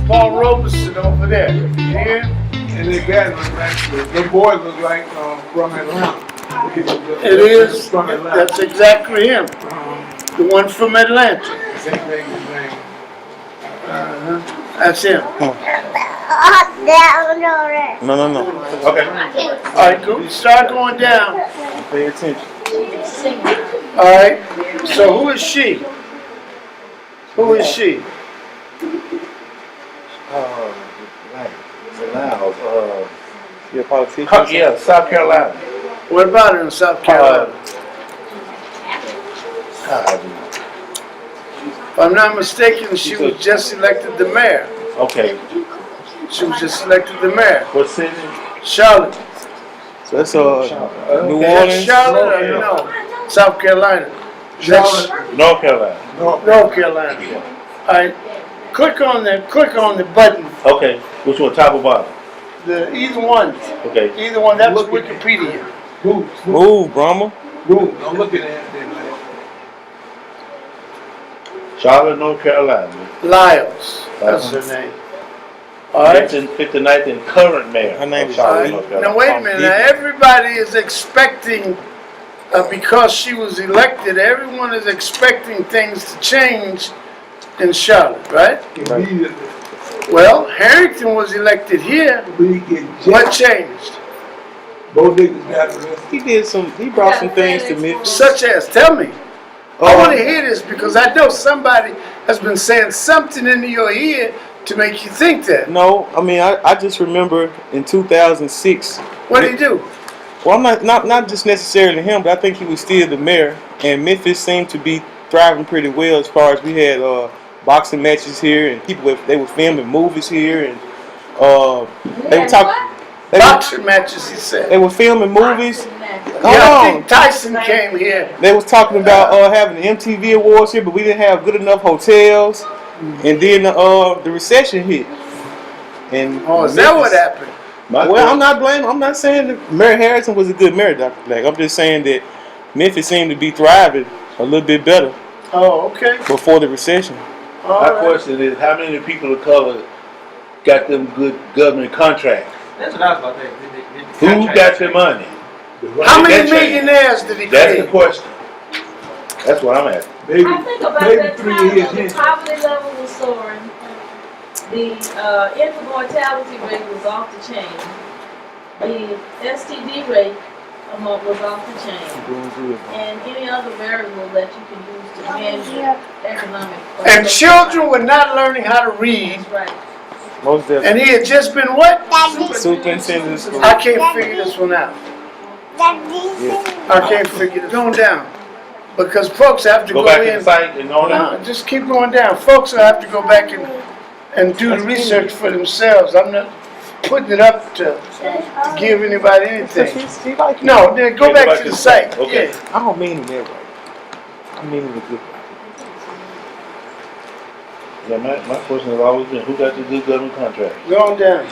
Paul Robeson over there. Yeah. And the guy look like, the boy look like from Atlanta. It is. That's exactly him. The one from Atlanta. Same thing, his name. That's him. No. Okay. All right, go, start going down. Pay attention. All right. So who is she? Who is she? You're a politician? Yeah, South Carolina. What about her in South Carolina? If I'm not mistaken, she was just elected the mayor. Okay. She was just elected the mayor. What city? Charlotte. So that's New Is that Orleans. Charlotte or no? South Carolina. Charlotte. North Carolina. North Carolina. All right. Click on the button. Okay. Which one? Top or bottom? Either one. Okay. Either one. That's Wikipedia. Move, Brahma. Move. I'm looking at it. Charlotte, North Carolina. Lyles. That's her name. All right. 59th and current mayor. Her name of is Charlotte, Lee. North Carolina. Now wait a minute. Now everybody is expecting, because she was elected, everyone is expecting things to change in Charlotte, right? Immediately. Well, Harrington was elected here. We get What changed? Both niggas got arrested. He brought some things to Memphis. Such as, tell me. I want to hear this because I know somebody has been saying something into your ear to make you think that. No, I mean, I just remember in 2006. What did he do? Well, I'm not just necessarily him, but I think he was still the mayor, and Memphis seemed to be thriving pretty well as far as we had boxing matches here, and they were filming movies here, and they were talking. Boxing matches, he said. They were filming movies. I think Tyson came here. They was talking about having the MTV Awards here, but we didn't have good enough hotels, and then the recession hit. And Is that what happened? I'm not blaming. I'm not saying that Mary Harrison was a good mayor, Dr. Black. I'm just saying that Memphis seemed to be thriving a little bit better. Oh, okay. Before the recession. My question is, how many people of color got them good government contracts? That's what I was about to say. Who got the money? How many millionaires did he That's create? the question. That's what I'm asking. Maybe, I think about maybe that 3 time years when in. the poverty level was soaring, the infant mortality rate was off the chain, the STD rate was off the chain, and any other variable that you can use to measure economic. And children were not learning how to read. That's right. Most definitely. And he had just been what? Superintendent of schools. I can't figure this one out. I can't figure it. Going down. Because folks have to Go go back to in. the site and all that. No, just keep going down. Folks will have to go back and do the research for themselves. I'm not putting it up to give anybody anything. No, then go back to the site. Okay. Yeah. I don't mean it that way. I mean it a good way. Yeah, my question has always been, who got the good government contract? Going down.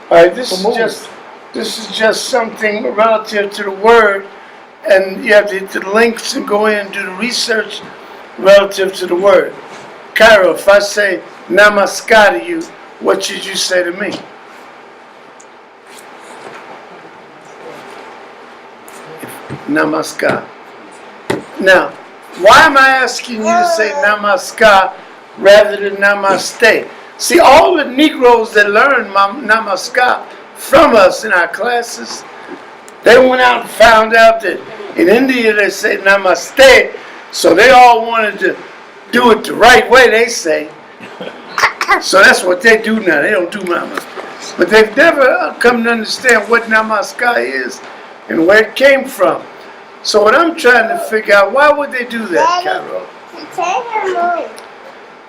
All right, this is just something relative to the word, and you have to hit the links and go in and do the research relative to the word. Cairo, if I say namaskar to you, what should you say to me? Namaskar. Now, why am I asking you to say namaskar rather than namaste? See, all the Negroes that learned namaskar from us in our classes, they went out and found out that in India they say namaste, so they all wanted to do it the right way, they say. So that's what they do now. They don't do namaste. But they've never come to understand what namaskar is and where it came from. So what I'm trying to figure out, why would they do that, Carol?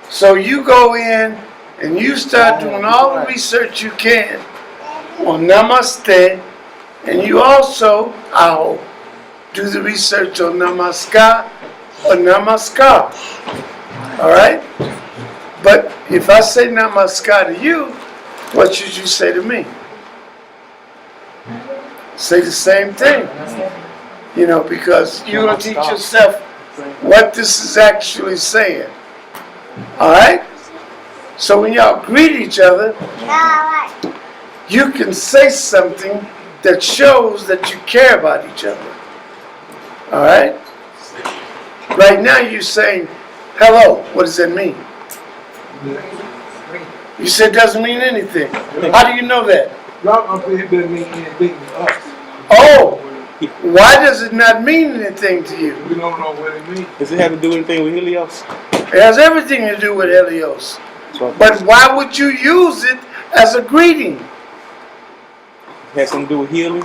So you go in and you start doing all the research you can on namaste, and you also, I hope, do the research on namaskar or namaskar. All right? But if I say namaskar to you, what should you say to me? Say the same thing. You know, because you're going to teach yourself what this is actually saying. All right? So when y'all greet each other, you can say something that shows that you care about each other. All right? Right now you're saying, hello. What does that mean? You said it doesn't mean anything. How do you know that? Y'all up here doesn't mean anything to us. Oh, why does it not mean anything to you? We don't know what it means. Does it have to do anything with Helios? It has everything to do with Helios. So But why would you use it as a greeting? it has something to do with healing?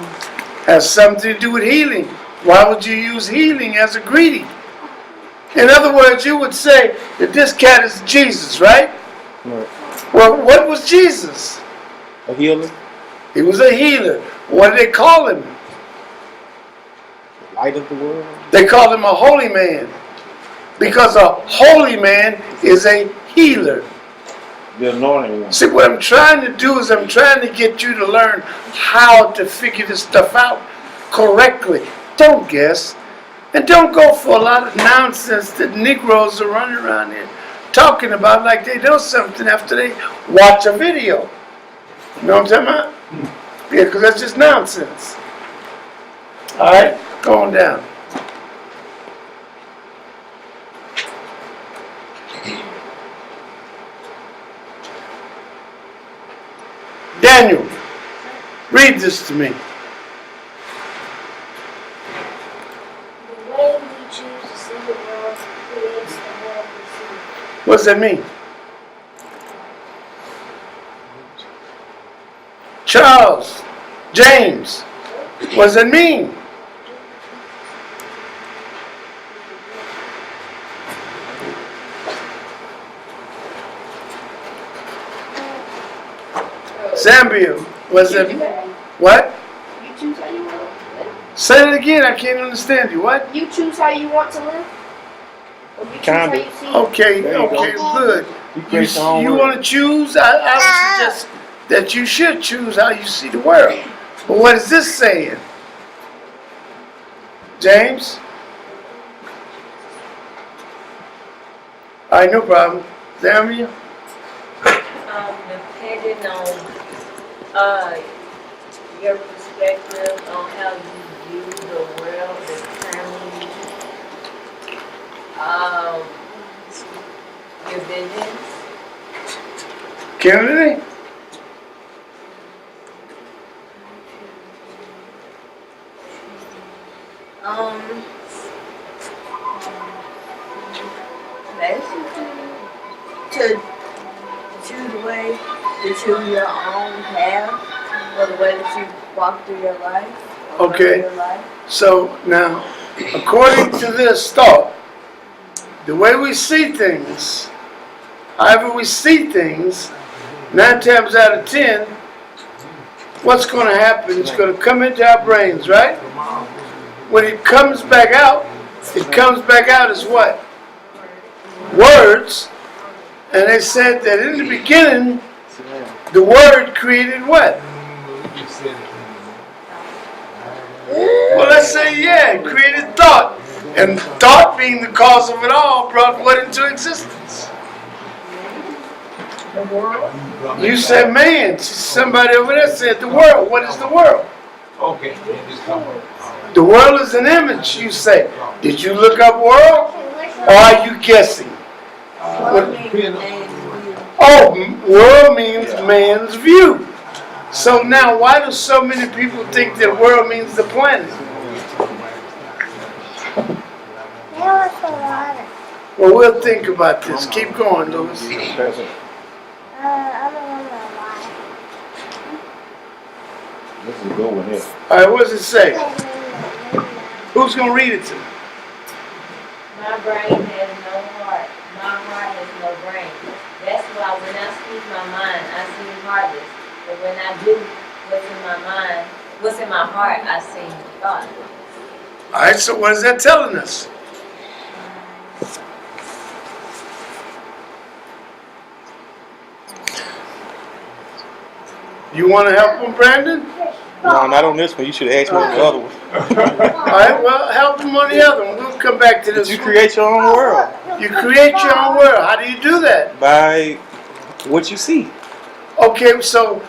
Has something to do with healing. Why would you use healing as a greeting? In other words, you would say that this cat is Jesus, right? Right. Well, what was Jesus? A healer? He was a healer. What did they call him? Light of the world? They called him a holy man. Because a holy man is a healer. The anointed one. See, what I'm trying to do is I'm trying to get you to learn how to figure this stuff out correctly. Don't guess. And don't go for a lot of nonsense that Negroes are running around here talking about like they know something after they watch a video. You know what I'm talking about? Yeah, because that's just nonsense. All right, go on down. Daniel, read this to me. The way we choose to see the world creates the world we see. What does that mean? Charles, James, what does that mean? Zambia, what does that mean? What? You choose how you want to live. Say it again, I can't understand you. What? You choose how you want to live. Or you choose how Kinda. you see. Okay, There you okay, go. good. You create your own You world. want to choose? I would suggest that you should choose how you see the world. But what is this saying? James? All right, no problem. Zambia? Depending on your perspective on how you view the world, determines your visions. Kennedy? Basically, to choose the way to choose your own path, or the way that you walk through your life. or Okay. live your life. So now, according to this thought, the way we see things, however we see things, 9 times out of 10, what's going to happen? It's going to come into our brains, right? When it comes back out as what? Words. And they said that in the beginning, the Word created what? You said it. Well, let's say, yeah, it created thought. And thought being the cause of it all brought what into existence? The world. You said man. Somebody over there said the world. What is the world? Okay, yeah, just come on. The world is an image, you say. Did you look up world? Or are you guessing? World means man's view. Oh, world means man's view. So now, why do so many people think that world means the planet? Well, we'll think about this. Keep going, Louis. This is a good one here. All right, what does it say? Who's going to read it to me? My brain has no heart. My heart has no brain. That's why when I speak my mind, I seem heartless. But when I do what's in my mind, what's in my heart, I seem thoughtless. All right, so what is that telling us? You want to help him, Brandon? No, not on this one. You should ask me on the other one. All right, well, help him on the other one. We'll come back to this You one. create your own world You create your own world. How do you do that? by What you see. Okay, so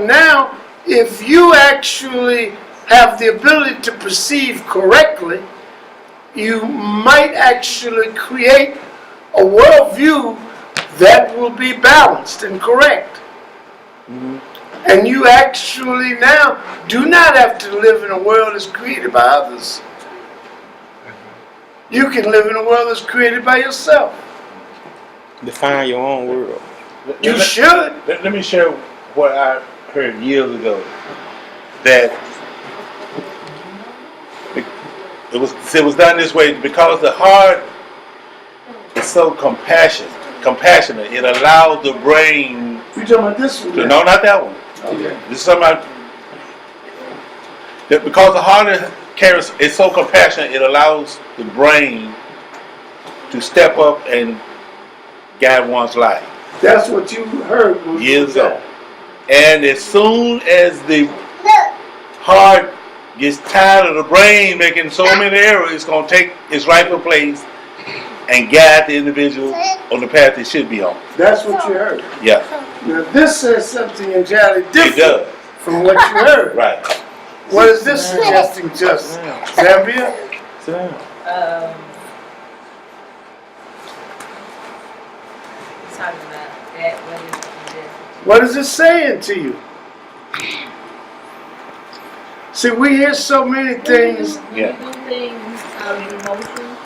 now, if you actually have the ability to perceive correctly, you might actually create a worldview that will be balanced and correct. And you actually now do not have to live in a world that's created by others. You can live in a world that's created by yourself. Define your own world. You should. Let me share what I heard years ago. That it was done this way because the heart is so compassionate. It allows the brain. You talking about this one? No, not that one. Okay. This is something that because the heart is so compassionate, it allows the brain to step up and guide one's life. That's what you heard Years ago. And as soon as the heart gets tired of the brain making so many errors, it's going to take its rightful place and guide the individual on the path it should be on. That's what you heard. Yeah, Now this says something entirely it different does. from what you heard. Right. What is this suggesting to us? Zambia? Sit down. Talking about that, What is it saying to you? See, we hear so many things. Yeah. We do things out of emotion,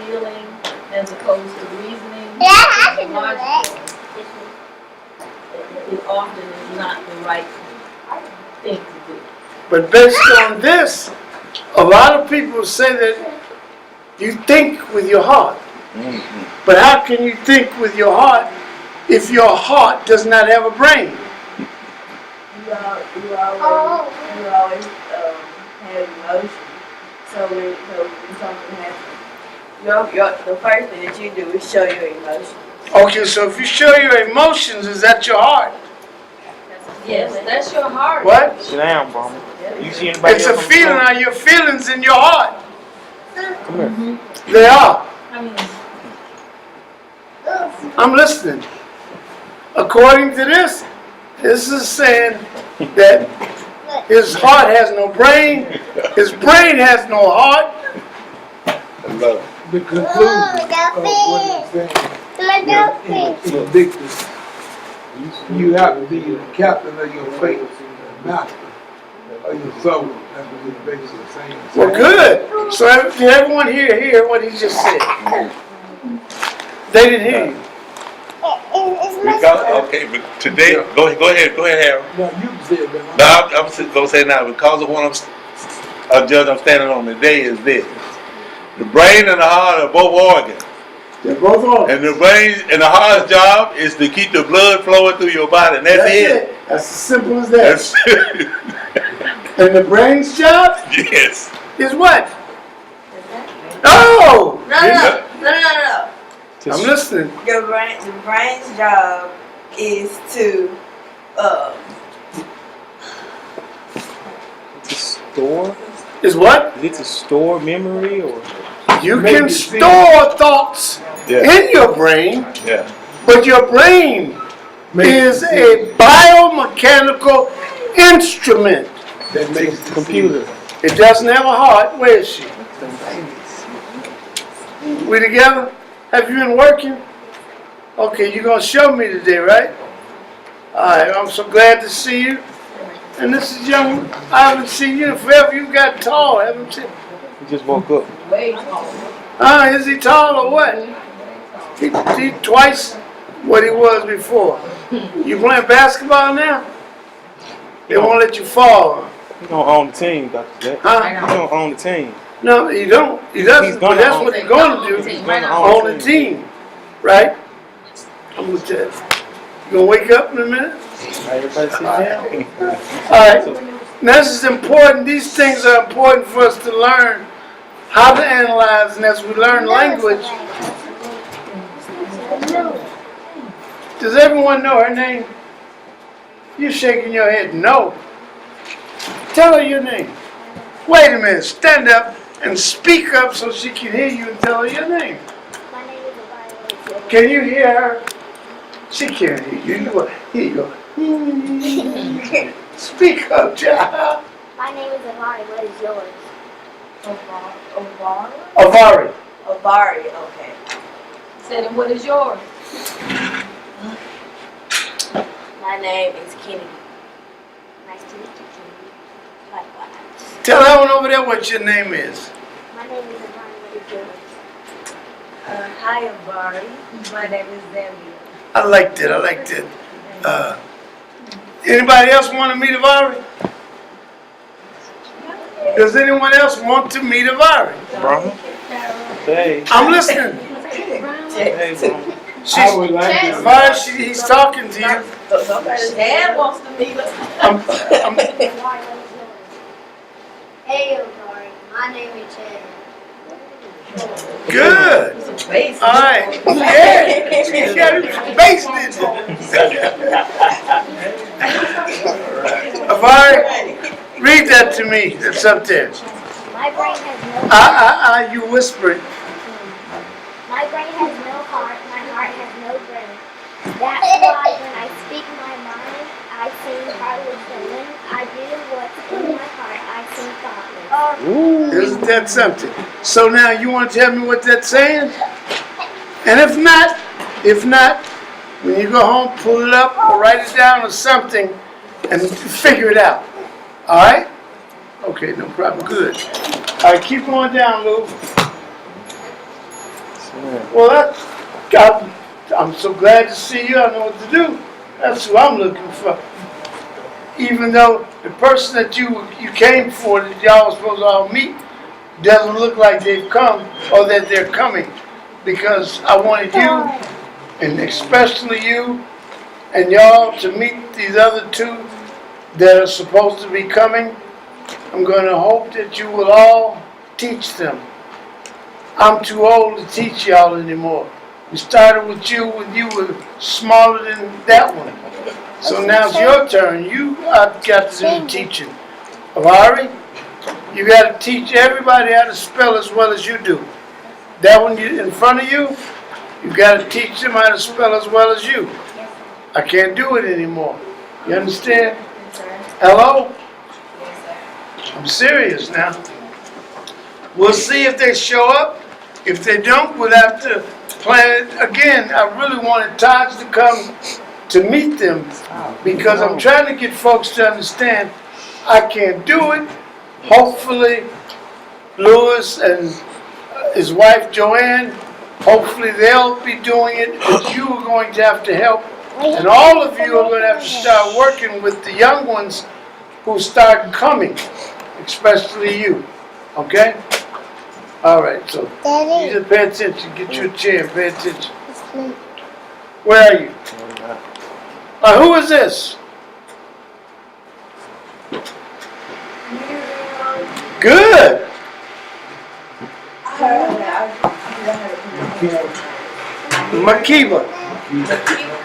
feeling, as opposed to reasoning. Logical. It often is not the right thing to do. But based on this, a lot of people say that you think with your heart. But how can you think with your heart if your heart does not have a brain? You always have emotion. So when something happens, the first thing that you do is show your emotion. Okay, so if you show your emotions, is that your heart? Yes, that's your heart. What? Sit down, Mama. You see anybody It's a else on the feeling. phone? Are your feelings in your heart? Come here. They are. I mean, I'm listening. According to this is saying that his heart has no brain, his brain has no heart. I love it. The conclusion of what he's saying is addictive. You have to be the captain of your fate, master of your soul. That's what he's basically saying. Well, good. So did everyone hear what he just said? They didn't hear you. Because, okay, but today, go ahead, Harold. No, you said that. No, I'm going to say now, because of what I'm standing on today is this. The brain and the heart are both organs. They're both on. And the brain and the heart's job is to keep the blood flowing through your body, and that's it. That's as simple as that. That's it. And the brain's job Yes. is what? Oh! No. I'm listening. The brain's job is to To store? Is what? Is it to store memory or? You can store thoughts Yeah. in your brain, Yeah. but your brain is a biomechanical instrument. That makes the Computer. It doesn't have a heart. Where is she? We together? Have you been working? Okay, you're going to show me today, right? All right, I'm so glad to see you. And this is young. I haven't seen you in forever. You've got tall, haven't you? He just woke up. way tall. Is he tall or what? He twice what he was before. You playing basketball now? They won't let you fall. He don't own the team, Dr. Jack. Huh? He don't own the team. No, you don't. He He's doesn't. But gonna that's own what the he's going to do. He's gonna On the team, right? I'm gonna tell you. You gonna wake up in a minute? Everybody sit down. All right. Now this is important. These things are important for us to learn how to analyze, and as we learn language, does everyone know her name? You're shaking your head. No. Tell her your name. Wait a minute. Stand up and speak up so she can hear you and tell her your name. Can you hear her? She can't hear you. Here you go. Speak up, child. My name is Amari. What is yours? Ovari? Avari. Ovari, okay. Said, and what is yours? My name is Kennedy. Nice to meet you, Kennedy. Likewise. Tell that one over there what your name is. My name is Amari. What is yours? Hi, Ovari. My name is Zambia. I liked it. I liked it. Anybody else want to meet Avari? Does anyone else want to meet Avari? Brahma? Hey. I'm listening. Hey, Brahma. I would like to. Avari, he's talking to you. Dad wants to meet us. I'm, Amari. What is yours? Hey, Amari. My name is Chad. good. All right. Yeah. She got it based in it. Avari, read that to me. That's up there. My brain has no You whispering. My brain has no heart, my heart has no brain. That's why when I speak my mind, I sing heartless, and when I do what's in my heart, I sing thoughtless. Isn't that something? So now you want to tell me what that's saying? And if not, when you go home, pull it up or write it down or something and figure it out. All right? Okay, no problem. Good. All right, keep going down, Lou. Well, I'm so glad to see you. I know what to do. That's who I'm looking for. Even though the person that you came for, that y'all was supposed to all meet, doesn't look like they've come or that they're coming. Because I wanted you, and especially you, and y'all to meet these other two that are supposed to be coming. I'm going to hope that you will all teach them. I'm too old to teach y'all anymore. We started with you when you were smaller than that one. So now it's your turn. You got to do the teaching. Avari, you got to teach everybody how to spell as well as you do. That one in front of you, you got to teach them how to spell as well as you. I can't do it anymore. You understand? Hello? I'm serious now. We'll see if they show up. If they don't, we'll have to plan it again. I really wanted Taj to come to meet them because I'm trying to get folks to understand I can't do it. Hopefully, Lewis and his wife Joanne, hopefully they'll be doing it, but you are going to have to help. And all of you are going to have to start working with the young ones who start coming, especially you. Okay? All right, so you just pay attention. Get you a chair, pay attention. Where are you? Who is this? Good.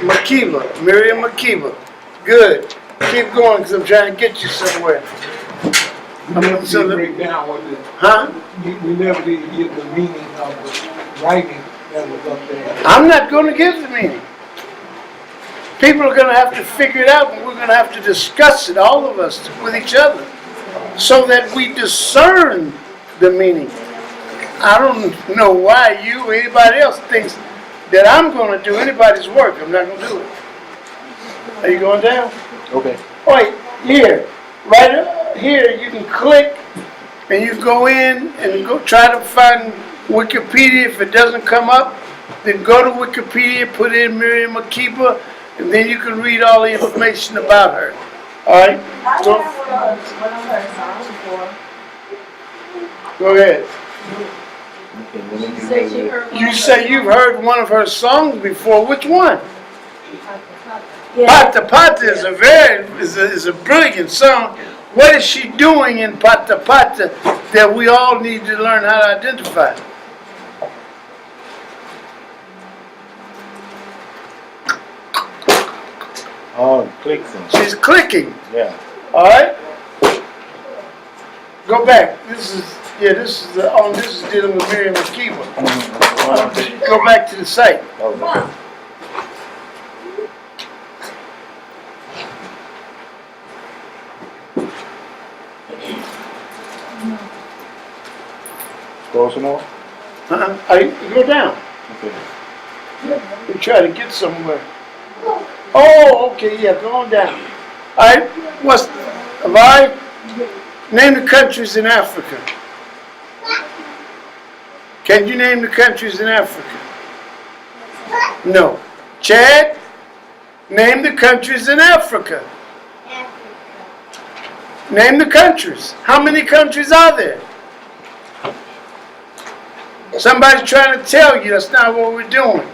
Makiba, Miriam Makiba. Good. Keep going because I'm trying to get you somewhere. We never did break down what the, Huh? we never did give the meaning of the writing that was up there. I'm not going to give the meaning. People are going to have to figure it out, and we're going to have to discuss it, all of us, with each other, so that we discern the meaning. I don't know why you or anybody else thinks that I'm going to do anybody's work. I'm not going to do it. Are you going down? Okay. Wait, here. Right here, you can click, and you go in and go try to find Wikipedia. If it doesn't come up, then go to Wikipedia, put in Miriam Makiba, and then you can read all the information about her. All right? I So, have one of her songs before. go ahead. Said she heard You say you've heard one of her songs before. Which one? Yeah. Pata Pata is a brilliant song. What is she doing in Pata Pata that we all need to learn how to identify? Oh, clicks and She's clicking. yeah. All right. Go back. This is dealing with Miriam Makiba. Go back to the site. Okay. Go some more? Go down. Okay. We try to get somewhere. Oh, okay, yeah, go on down. All right, name the countries in Africa. Can you name the countries in Africa? No. Chad, name the countries in Africa. Name the countries. How many countries are there? Somebody's trying to tell you that's not what we're doing.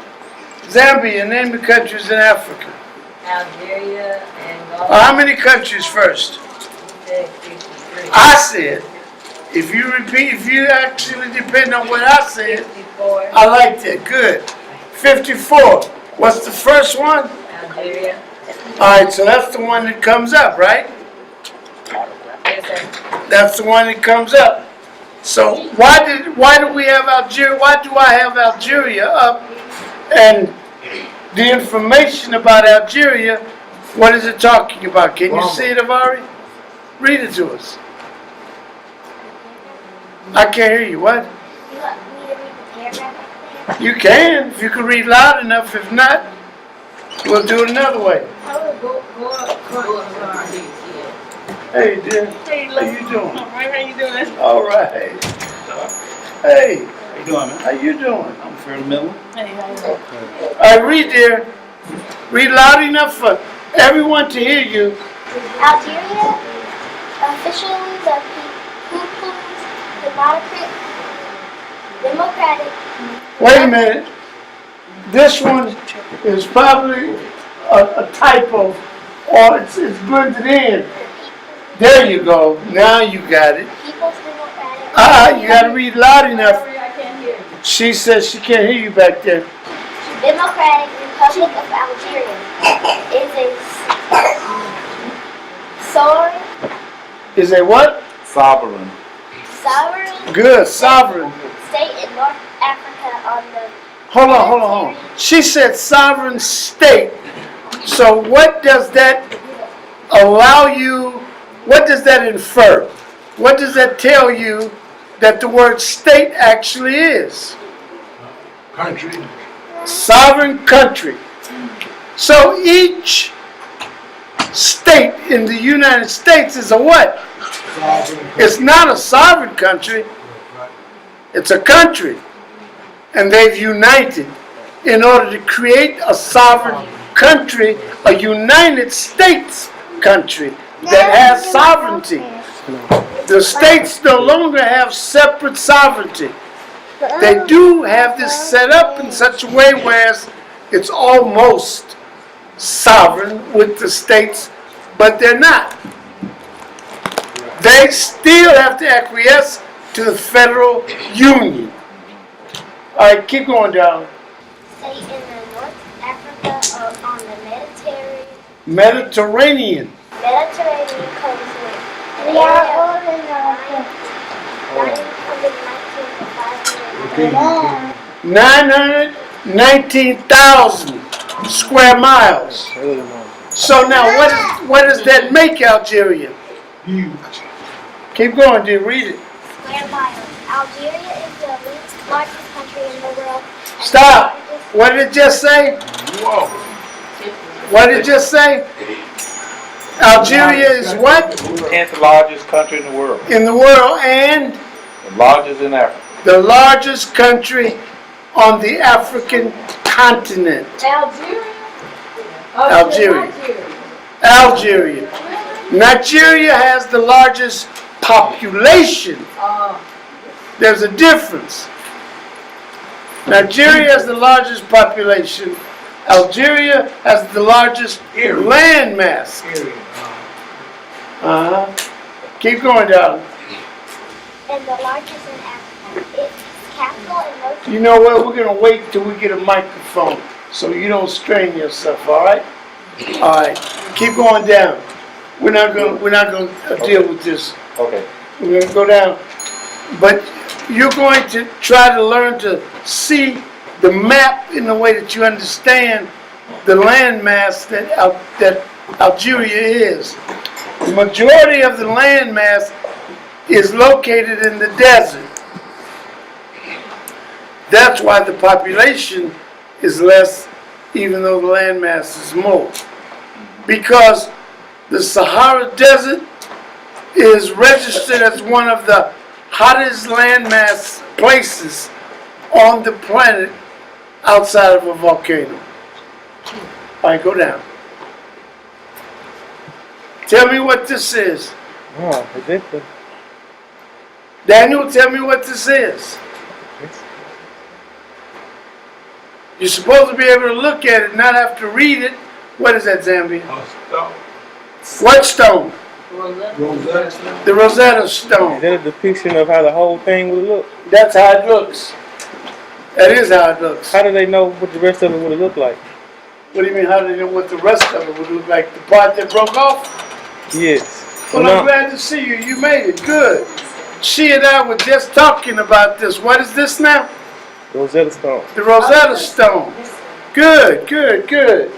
Zambia, name the countries in Africa. Algeria and How many countries first? 53. I said, if you actually depend on what I said, 54. I like that. Good. 54. What's the first one? Algeria. All right, so that's the one that comes up, right? Yes, sir. That's the one that comes up. So why do we have Algeria? Why do I have Algeria up? And the information about Algeria, what is it talking about? Can you see it, Avari? Read it to us. I can't hear you. What? You want me to read the paragraph like that? You can, if you can read loud enough. If not, we'll do it another way. Go up. Hey, dear. Hey, How you doing? Alright, how you doing? All right. Hey, How you doing, man? how you doing? I'm from the middle. Hey, how you doing? All right, read, dear. Read loud enough for everyone to hear you. Algeria, officially the People's Democratic. Wait a minute. This one is probably a typo, or it's blended in. There you go. Now you got it. People's Democratic. You got to read loud enough. Sorry, I can't hear you. She says she can't hear you back there. Democratic Republic of Algeria is a sovereign Is a what? Sovereign. Good, sovereign. state in North Africa on the Hold on. She said sovereign state. So what does that allow you, what does that infer? What does that tell you that the word state actually is? Country. Sovereign country. So each state in the United States is a what? Sovereign. It's not a sovereign country. It's a country. And they've united in order to create a sovereign country, a United States country that has sovereignty. The states no longer have separate sovereignty. They do have this set up in such a way whereas it's almost sovereign with the states, but they're not. They still have to acquiesce to the federal union. All right, keep going, darling. state in the North Africa on the Mediterranean. Mediterranean coast with an We are area of old enough. 919,000 square miles. So now, what does that make Algeria? Huge. Keep going, dear. Read it. square miles. Algeria is the largest country in the world. and the Stop. largest- What did it just say? Whoa. What did it just say? Algeria is what? 10th largest country in the world. In the world, and The largest in Africa. the largest country on the African continent. Algeria? Algeria. Algeria. Nigeria has the largest population. There's a difference. Nigeria has the largest population. Algeria has the largest land mass. Uh-huh. Keep going, darling. And the largest in Africa. Its capital and most You know what? We're gonna wait till we get a microphone so you don't strain yourself. All right? All right. Keep going down. We're not gonna deal with this. Okay. We're gonna go down. But you're going to try to learn to see the map in the way that you understand the landmass that Algeria is. The majority of the landmass is located in the desert. That's why the population is less, even though the landmass is more. Because the Sahara Desert is registered as one of the hottest landmass places on the planet outside of a volcano. All right, go down. Tell me what this is. Oh, is it the? Daniel, tell me what this is. You're supposed to be able to look at it, not have to read it. What is that, Zambia? What stone? Rosetta. The Rosetta Is Stone. that a depiction of how the whole thing would look? That's how it looks. That is how it looks. How do they know what the rest of it would have looked like? What do you mean, how do they know what the rest of it would look like? The part that broke off? Yes. Well, No. I'm glad to see you. You made it. Good. She and I were just talking about this. What is this now? Rosetta Stone. The Rosetta Stone. Good, good, good.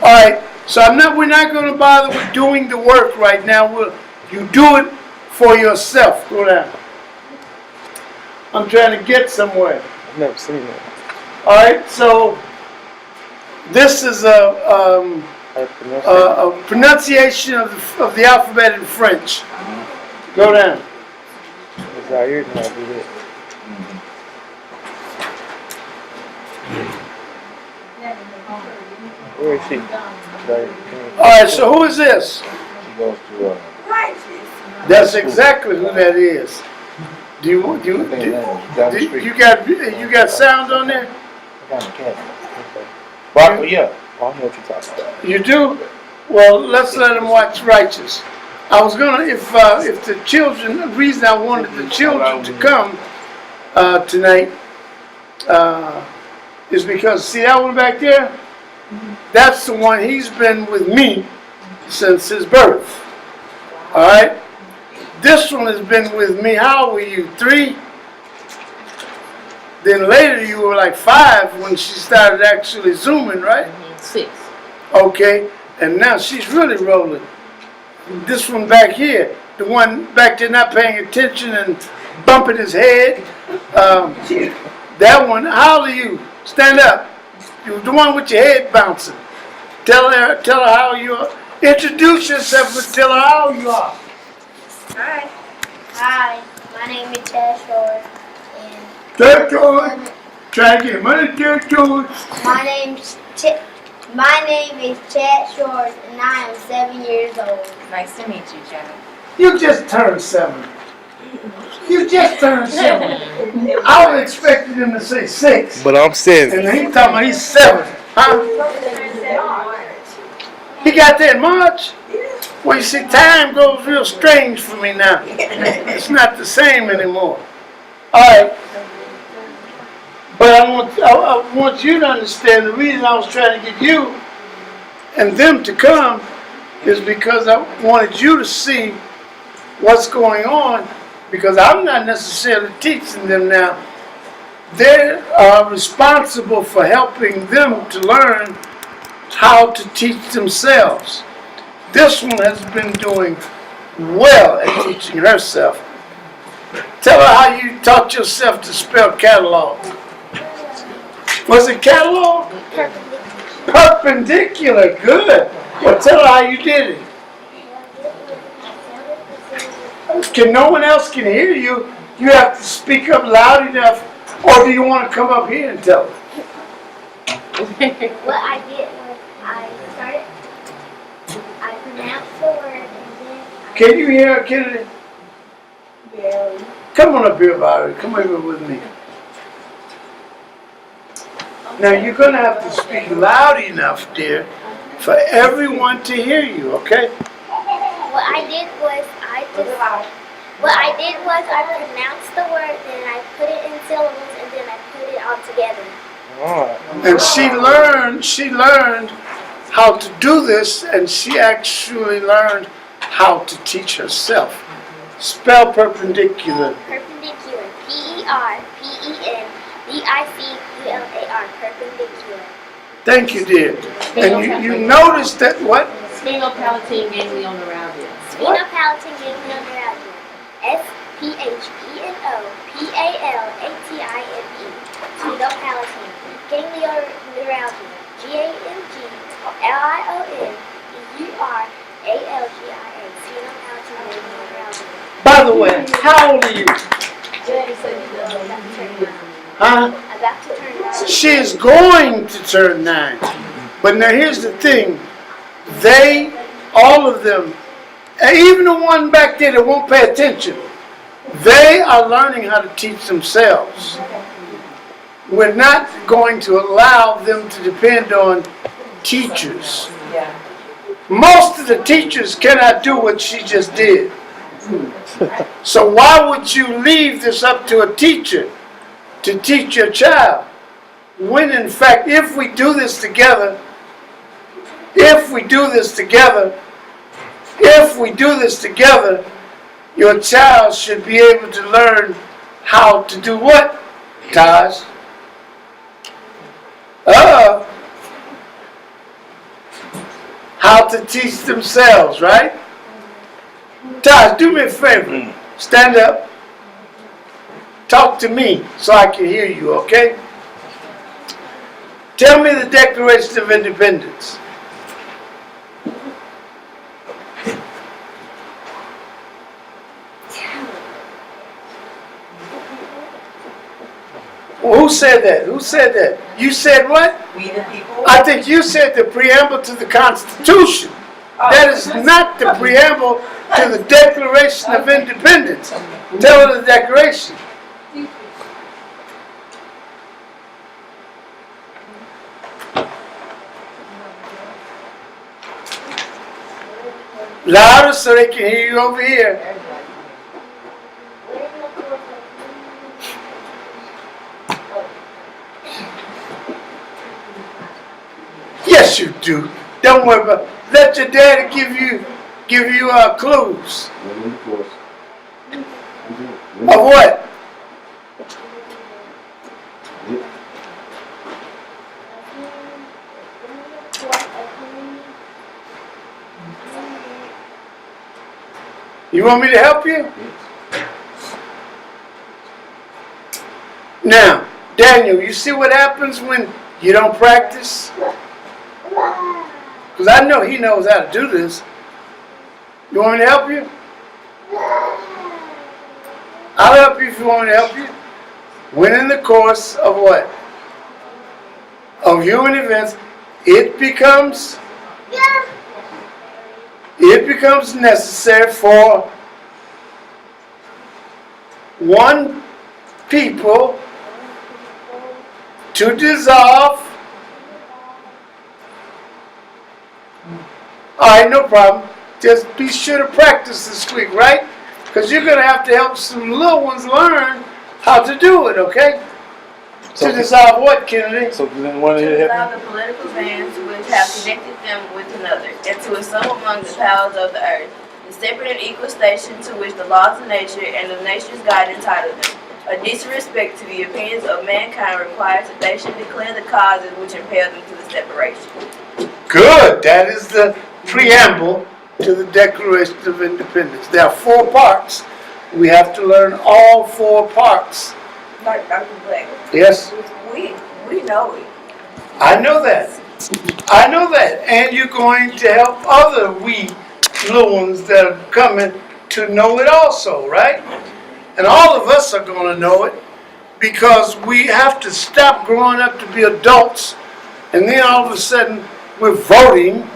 All right. So we're not going to bother with doing the work right now. You do it for yourself. Go down. I'm trying to get somewhere. I've never seen that. All right. So this is How to pronounce it. a pronunciation of the alphabet in French. Go down. Zaire did not do that. Where is she? Zaire. All right. So who is this? She goes to, That's exactly who that is. Do you down the street. you got sound on there? Down the cat. Broccoli, yeah. Oh, I know what you're talking about. You do? Well, let's let them watch Righteous. I was gonna, if the children, the reason I wanted the children to come tonight is because, see that one back there? That's the one, he's been with me since his birth. All right? This one has been with me, how old were you, 3? Then later you were like 5 when she started actually zooming, right? 6. Okay, and now she's really rolling. This one back here, the one back there not paying attention and bumping his head. That one, how old are you? Stand up. You the one with your head bouncing. Tell her how you are. Introduce yourself and tell her how you are. Hi. Hi. My name is Chad Short, and George. Try again. My name is George. my name is Chad Short, and I am 7 years old. Nice to meet you, Jenna. You just turned 7. You just turned 7. I was expecting him to say 6. But I'm 7. And he talking about he's 7. Huh? He got that much? Well, you see, time goes real strange for me now. It's not the same anymore. All right. But I want you to understand the reason I was trying to get you and them to come is because I wanted you to see what's going on, because I'm not necessarily teaching them now. They are responsible for helping them to learn how to teach themselves. This one has been doing well at teaching herself. Tell her how you taught yourself to spell catalog. Was it catalog? Perpendicular, good. Well, tell her how you did it. No one else can hear you. You have to speak up loud enough, or do you want to come up here and tell her? What I did was I pronounced the word, and then Can you hear her, Kennedy? barely. Come on up here, Valerie. Come over with me. Now, you're going to have to speak loud enough, dear, for everyone to hear you, okay? What I did was I pronounced the word, then I put it in syllables, and then I put it all together. Alright. And she learned how to do this, and she actually learned how to teach herself. Spell perpendicular. Perpendicular. P-E-R-P-E-N-D-I-C-U-L-A-R. Perpendicular. Thank you, dear. And you noticed that what? Sphenopalatine ganglion neuralgia. Sphenopalatine ganglion neuralgia. S-P-H-E-N-O-P-A-L-A-T-I-N-E. Tito Palatine. Ganglioneuralgia. GANGLIONEURALGIA. Tito Palatine ganglioneuralgia. By the way, how old are you? James said he doesn't. Huh? About to turn 9. She is going to turn 9. But now here's the thing. All of them, and even the one back there that won't pay attention, they are learning how to teach themselves. We're not going to allow them to depend on teachers. Most of the teachers cannot do what she just did. So why would you leave this up to a teacher to teach your child? When in fact, if we do this together, your child should be able to learn how to do what, Taj? How to teach themselves, right? Taj, do me a favor. Stand up. Talk to me so I can hear you, okay? Tell me the Declaration of Independence. Well, who said that? Who said that? You said what? We the people. I think you said the preamble to the Constitution. That is not the preamble to the Declaration of Independence. Tell her the Declaration. Louder so they can hear you over here. Yes, you do. Don't worry about it. Let your daddy give you clues. Of what? You want me to help you? Now, Daniel, you see what happens when you don't practice? Because I know he knows how to do this. You want me to help you? I'll help you if you want me to help you. When in the course of what? Of human events, it becomes necessary for one people to dissolve. All right, no problem. Just be sure to practice this week, right? Because you're going to have to help some little ones learn how to do it, okay? So, to dissolve what, Kennedy? So then one of To you dissolve the political bands which have connected them with another, and to assemble among the powers of the earth, the separate and equal station to which the laws of nature and of nature's God entitle them. A decent respect to the opinions of mankind requires that they should declare the causes which impel them to the separation. Good. That is the preamble to the Declaration of Independence. There are 4 parts. We have to learn all 4 parts. Dr. Black, Yes? we know it. I know that. I know that. And you're going to help other wee little ones that are coming to know it also, right? And all of us are going to know it because we have to stop growing up to be adults and then all of a sudden we're voting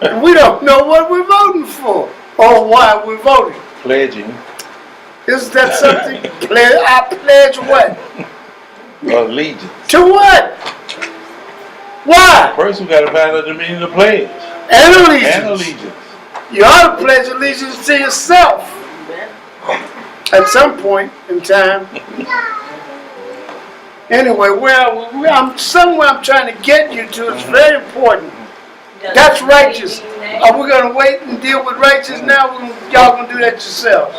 and we don't know what we're voting for or why we're voting. Pledging. Is that something? I pledge what? Allegiance. To what? Why? First we gotta find out the meaning of pledge. And allegiance. And allegiance. You ought to pledge allegiance to yourself at some point in time. Anyway, I'm trying to get you to. It's very important. That's righteous. Are we going to wait and deal with righteous now? Y'all going to do that yourselves?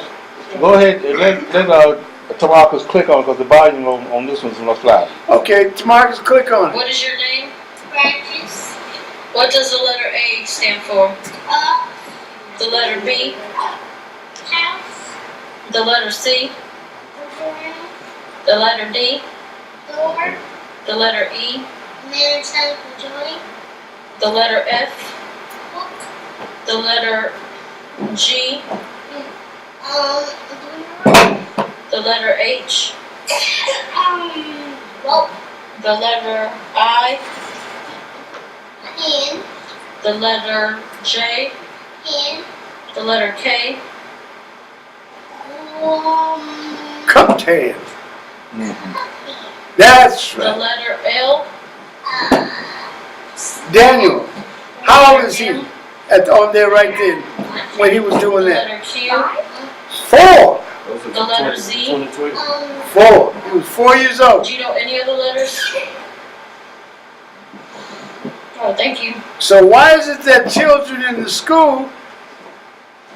Go ahead and let Tamarcus click on it because the volume on this one's not loud. Okay, Tamarcus, click on it. What is your name? Practice. What does the letter A stand for? The letter B? House. The letter C? The letter D? Thor. The letter E. Man standing for joy. The letter F. Book. The letter G. The letter H. Well, The letter I. pen. The letter J. Pen. The letter K. Cupped hand. That's The right. letter L. Daniel, how old is he on there right then when he was doing The that? letter Q. 4. The letter Z. 4. He was 4 years old. Do you know any other letters? Oh, thank you. So why is it that children in the school,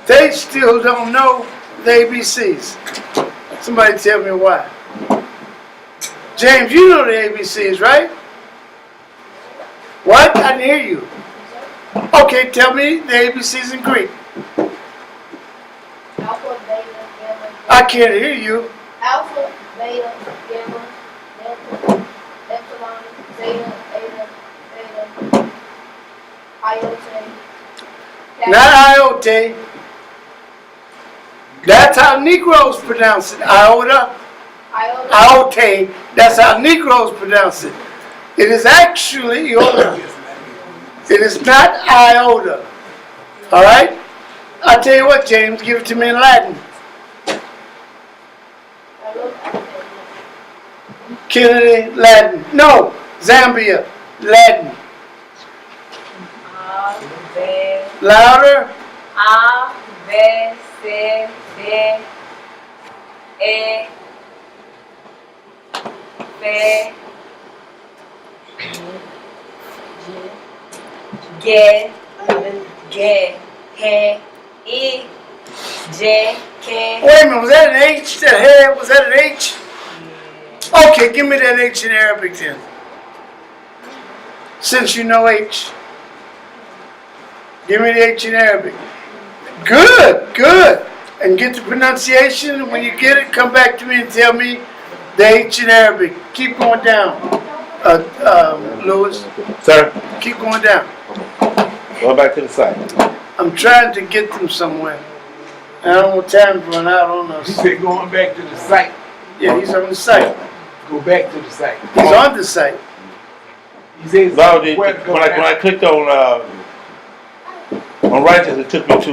they still don't know the ABCs? Somebody tell me why. James, you know the ABCs, right? What? I didn't hear you. Okay, tell me the ABCs in Greek. Alpha, beta, gamma. I can't hear you. Alpha, beta, gamma, delta, epsilon, zeta, eta, beta, iota. Not iota. That's how Negroes pronounce it. Iota. Iota. Iota. That's how Negroes pronounce it. It is actually iota. It is not iota. All right? I'll tell you what, James, give it to me in Latin. Kennedy, Latin. No, Zambia, Latin. Louder. A, B, C, D, E, F, G, H, I, J, K. Wait a minute, was that an H? That head, was that an H? Okay, give me that H in Arabic then. Since you know H. Give me the H in Arabic. Good, good. And get the pronunciation. When you get it, come back to me and tell me the H in Arabic. Keep going down, Lewis. Sir, Keep going down. go back to the site. I'm trying to get them somewhere. I don't want time to run out on He us. said going back to the site. Yeah, he's on the site. Go back to the site. He's on the site. He says No, where to go when I now. clicked on righteous, it took me to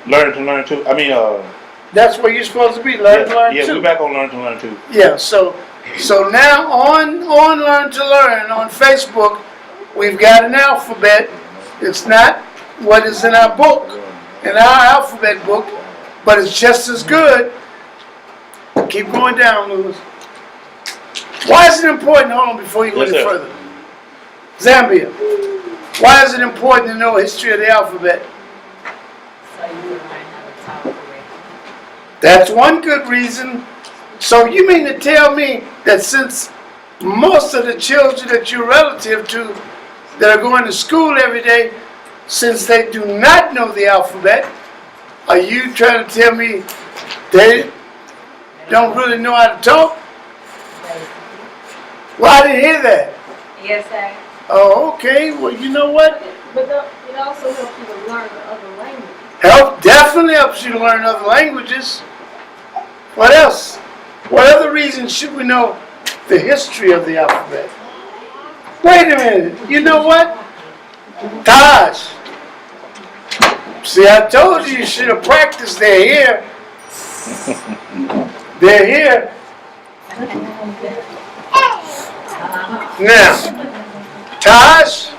learn to learn to. I mean, That's where you're supposed to be. Learn to learn yeah, too. we're back on learn to learn too. Yeah, so now on Learn to Learn on Facebook, we've got an alphabet. It's not what is in our book, in our alphabet book, but it's just as good. Keep going down, Lewis. Why is it important? Hold on before you go Yes, any sir. further. Zambia. Why is it important to know history of the alphabet? So you can learn how to talk correctly. That's one good reason. So you mean to tell me that since most of the children that you're relative to that are going to school every day, since they do not know the alphabet, are you trying to tell me they don't really know how to talk? Well, I didn't hear that. Yes, sir. Oh, okay. Well, you know what? But it also helps you to learn the other languages. Definitely helps you to learn other languages. What else? What other reasons should we know the history of the alphabet? Wait a minute. You know what? Taj. See, I told you should have practiced. They're here. They're here. Now, Taj,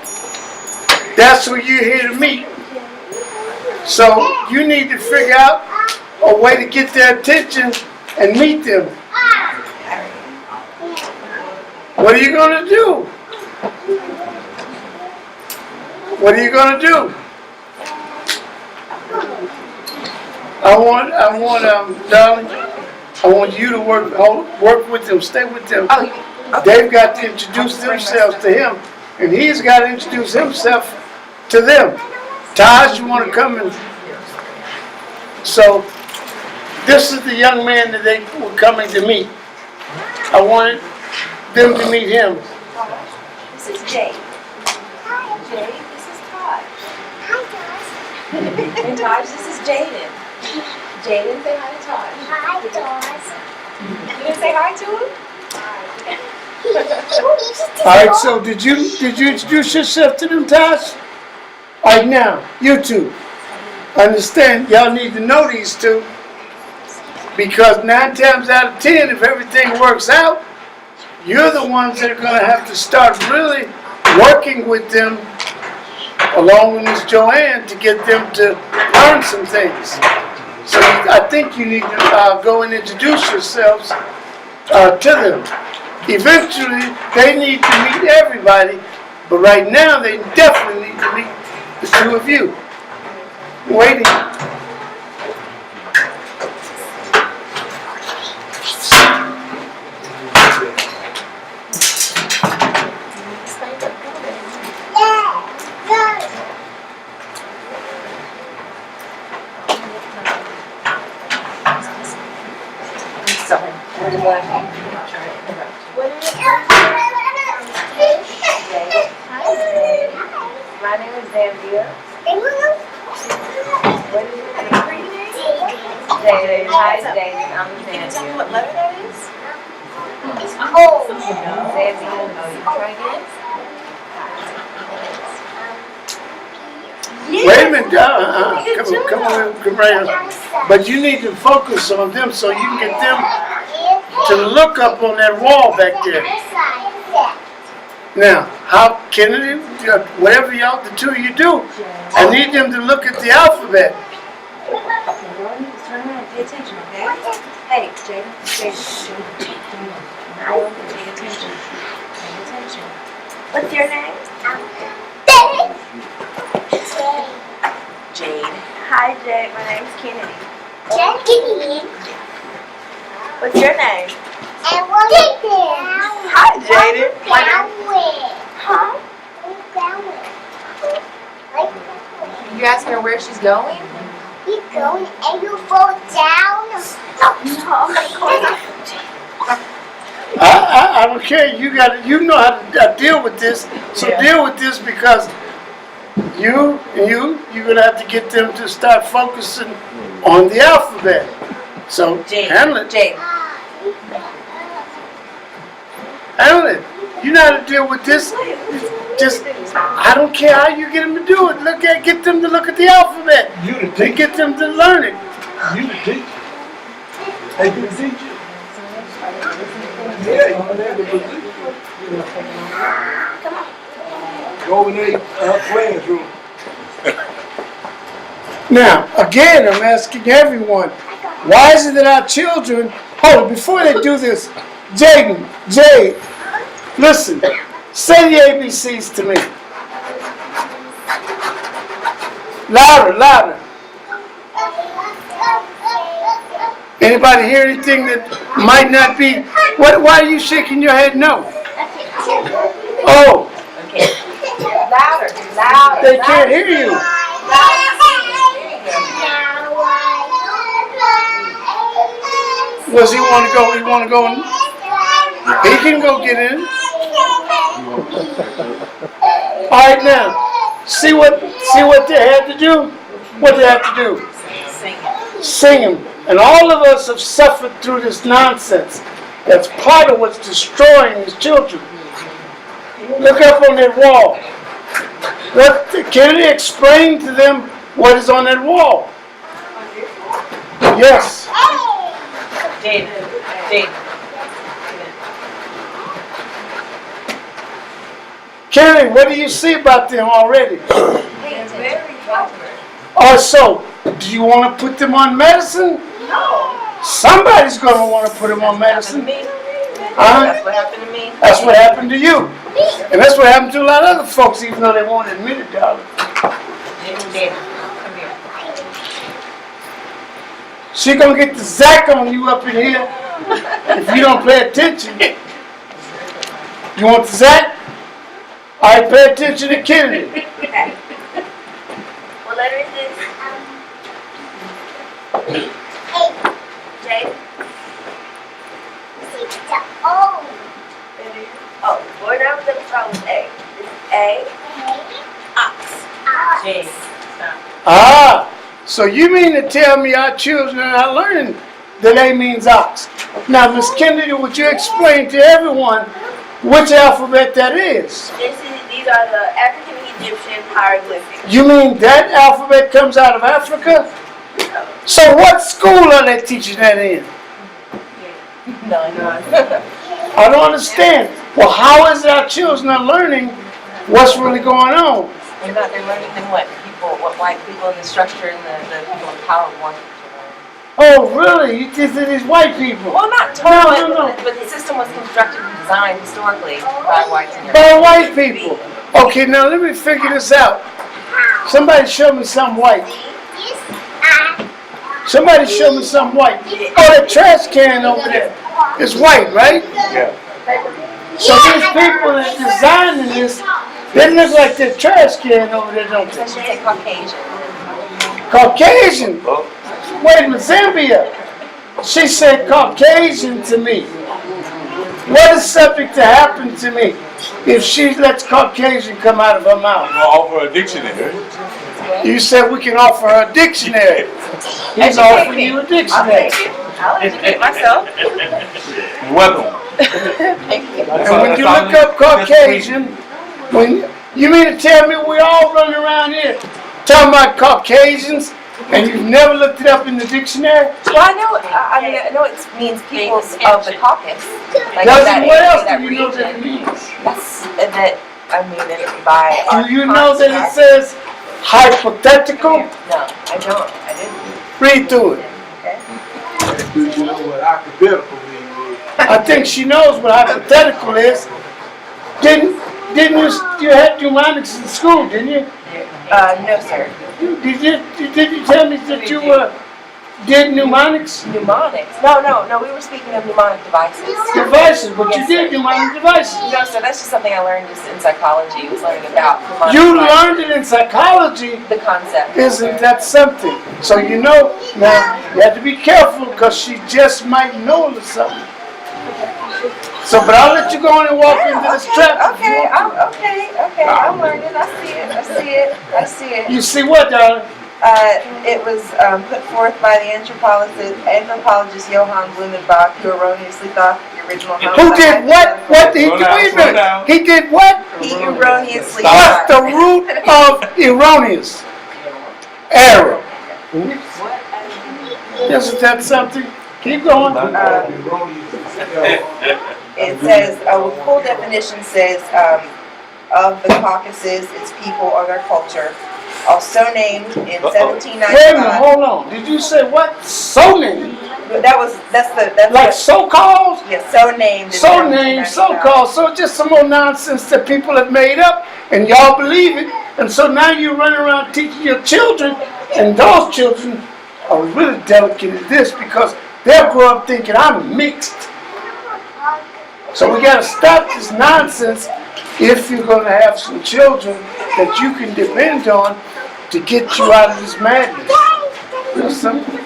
that's who you're here to meet. So you need to figure out a way to get their attention and meet them. What are you going to do? What are you going to do? Darling, I want you to work with them, stay with them. They've got to introduce themselves to him, and he's got to introduce himself to them. Taj, you want to come and... So, this is the young man that they were coming to meet. I wanted them to meet him. This is Jade. Jade, this is Todd. And Todd, this is Jaden. Jaden, say hi to Todd. You didn't say hi to him? All right, so did you introduce yourself to them, Tosh? All right, now, you two, understand, y'all need to know these two, because 9 times out of 10, if everything works out, you're the ones that are going to have to start really working with them, along with Miss Joanne, to get them to learn some things. So I think you need to go and introduce yourselves to them. Eventually, they need to meet everybody, but right now, they definitely need to meet the two of you. Waiting. My name is Zambia. What is your name? Jaden. Hi, Jaden. I'm Zambia. Can you tell me what letter that is? Oh. Zambia. Try again. Wait a minute, come right here. But you need to focus on them so you can get them to look up on that wall back there. Now, how Kennedy, whatever y'all, the two of you do, I need them to look at the alphabet. Turn around, pay attention, okay? Hey, Jaden, pay attention. Pay attention. What's your name? Jade. Hi, Jade. My name's Kennedy. What's your name? Hi, Jaden. My name. Huh? You asking her where she's going? You going and you fall down? No, I'm gonna call I don't care. You know how to deal with this. So deal with this, because you're gonna have to get them to start focusing on the alphabet. So handle it. Jade. Handle it. You know how to deal with this. Just, I don't care how you get them to do it. Get them to look at the alphabet. You the And teacher. get them to learn it. You the teacher. Hey, you the teacher. Yeah, you have the position. Go over there, classroom. Now, again, I'm asking everyone, why is it that our children, hold it, before they do this, Jade, listen, say the ABCs to me. Louder. Anybody hear anything that might not be, why are you shaking your head no? Oh. Okay. Louder. They can't hear you. Does he want to go? He want to go? He can go get in. All right, now, see what they had to do. What they have to do? Sing him. And all of us have suffered through this nonsense. That's part of what's destroying these children. Look up on that wall. Can you explain to them what is on that wall? Yes. Jade. Kenny, what do you see about them already? They're very clever. So, do you want to put them on medicine? No. Somebody's going to want to put them on medicine. That's what happened to me. That's what happened to you. And that's what happened to a lot of other folks, even though they won't admit it, darling. Jade, come here. She's going to get the zack on you up in here if you don't pay attention. You want the zack? All right, pay attention to Kennedy. Okay. What letter is this? Jade? Oh. That is Oh, word I'm gonna start with A. This is A. Ox. J. Ah, so you mean to tell me our children are not learning that A means ox? Now, Miss Kennedy, would you explain to everyone which alphabet that is? These are the African Egyptian hieroglyphics. You mean that alphabet comes out of Africa? So what school are they teaching that in? I don't understand. Well, how is it our children are learning what's really going on? They're learning than what white people in the structure and the people in power want them to learn. Oh, really? You think that these white people? Well, not totally, No. but the system was constructed and designed historically by whites and By white people. Okay, now let me figure this out. Somebody show me some white. Somebody show me some white. Oh, that trash can over there is white, right? Yeah. So these people that designing this, they look like the trash can over there, don't I they? should say Caucasian. Caucasian. Wait a minute, Zambia. She said Caucasian to me. What is subject to happen to me if she lets Caucasian come out of her I'm mouth? gonna offer a dictionary. You said we can offer her a dictionary. He's offering you a I'll dictionary. take it. I'll educate myself. You're welcome. Thank you. And when you look up Caucasian, when you mean to tell me we all running around here talking about Caucasians and you've never looked it up in the dictionary? Well, I know it means peoples of the caucus. Like Doesn't that what area, else that do you know that it region. means? That's that. I mean, that by our Do you know that it construct- says hypothetical? No, I don't. I didn't. Read through it. Okay. Do you know what academical means? I think she knows what hypothetical is. Didn't you had mnemonics in school, didn't you? No, sir. Did you tell me that you did mnemonics? Mnemonics? No. We were speaking of mnemonic devices. Devices, but you Yes, did sir. mnemonic devices. No, sir. That's just something I learned just in psychology. I was learning about mnemonic You devices. learned it in psychology. The concept. Isn't that something? So you know, now you have to be careful because she just might know something. So, but I'll let you go on and walk into this trap. Okay. I'm learning. I see it. You see what, darling? It was put forth by the anthropologist Johann Blumenbach, who erroneously thought the original home. Who did what? What? He, Slow down, wait a slow minute. down. He did what? He erroneously What's the thought. root of erroneous? Error. Isn't that something? Keep going. It says, a full definition says, of the Caucasus, its people or their culture, also named in Wait a minute, 1795. hold on. Did you say what? So named? That's Like what, so-called? yeah, so named. in So named, 1795. so-called. So just some more nonsense that people have made up and y'all believe it. And so now you're running around teaching your children, and those children are really delicate at this because they'll grow up thinking I'm mixed. So we gotta stop this nonsense if you're gonna have some children that you can depend on to get you out of this madness. That's something.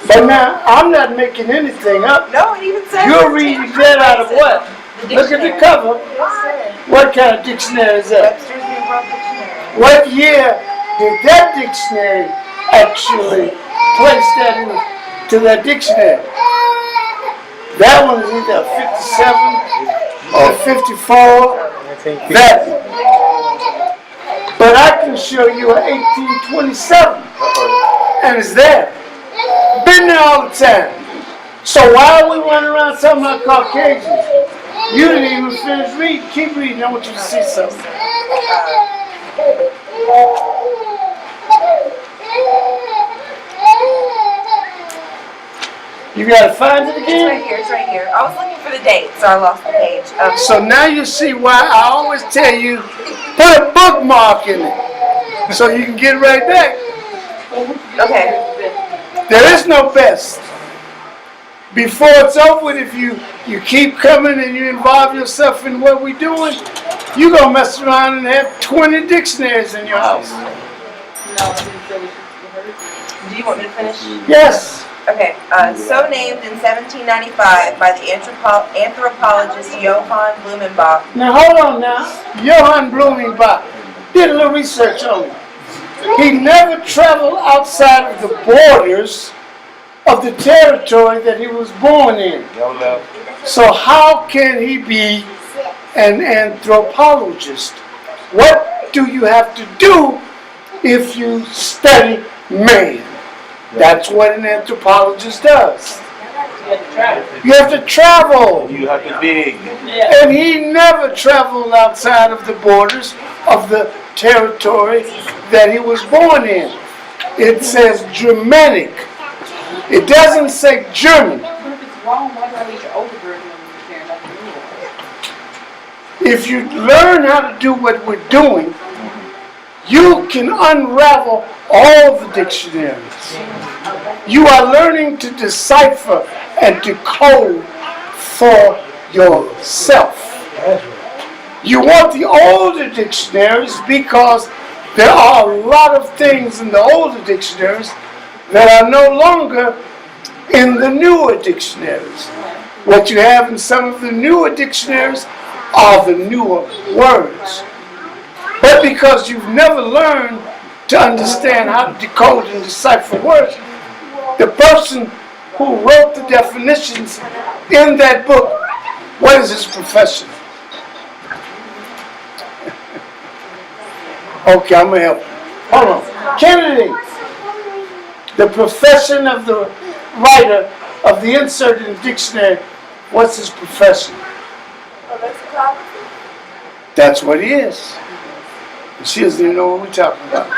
But now, I'm not making anything up. No, it even says. You're reading that out of what? The Look at the dictionary. cover. Yes, sir. What kind of dictionary is that? Webster's New World Dictionary. What year did that dictionary actually place that into that dictionary? That one is either 57 or 54. That one. But I can show you an 1827, and it's there. Been there all the time. So why are we running around talking about Caucasians? You didn't even finish reading. Keep reading. I want you to see something. You gotta find it again? It's right here. I was looking for the date, so I lost the page. So now you see why I always tell you, put a bookmark in it, so you can get right back. Okay. There is no best. Before it's over with, if you keep coming and you involve yourself in what we're doing, you're gonna mess around and have 20 dictionaries in your house. Do you want me to finish? Yes. Okay, so named in 1795 by the anthropologist Johann Blumenbach. Now hold on now. Johann Blumenbach did a little research on him. He never traveled outside of the borders of the territory that he was born in. So how can he be an anthropologist? What do you have to do if you study man? That's what an anthropologist does. You have to travel. You have to dig. And he never traveled outside of the borders of the territory that he was born in. It says Germanic. It doesn't say German. If you learn how to do what we're doing, you can unravel all the dictionaries. You are learning to decipher and decode for yourself. You want the older dictionaries because there are a lot of things in the older dictionaries that are no longer in the newer dictionaries. What you have in some of the newer dictionaries are the newer words. But because you've never learned to understand how to decode and decipher words, the person who wrote the definitions in that book, what is his profession? Okay, I'm going to help you. Hold on. Kennedy, the profession of the writer of the insert in the dictionary, what's his profession? That's what he is. And she doesn't even know what we're talking about.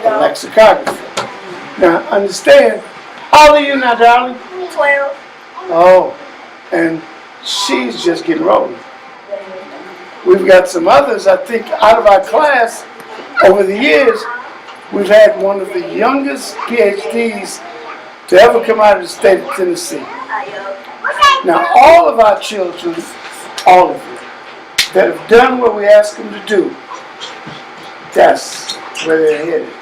A lexicographer. Now, understand, how old are you now, darling? 12. Oh, and she's just getting rolling. We've got some others, I think, out of our class over the years. We've had one of the youngest PhDs to ever come out of the state of Tennessee. Now, all of our children, all of them, that have done what we ask them to do, that's where they're headed.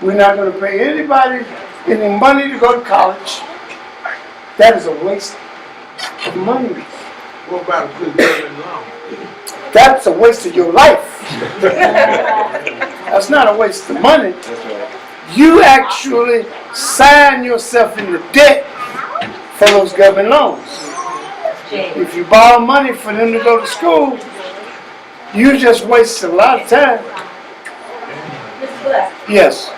We're not going to pay anybody any money to go to college. That is a waste of money. What about a good government loan? That's a waste of your life. That's not a waste of money. You actually sign yourself into debt for those government loans. If you borrow money for them to go to school, you just waste a lot of time. Mr. Black, Yes.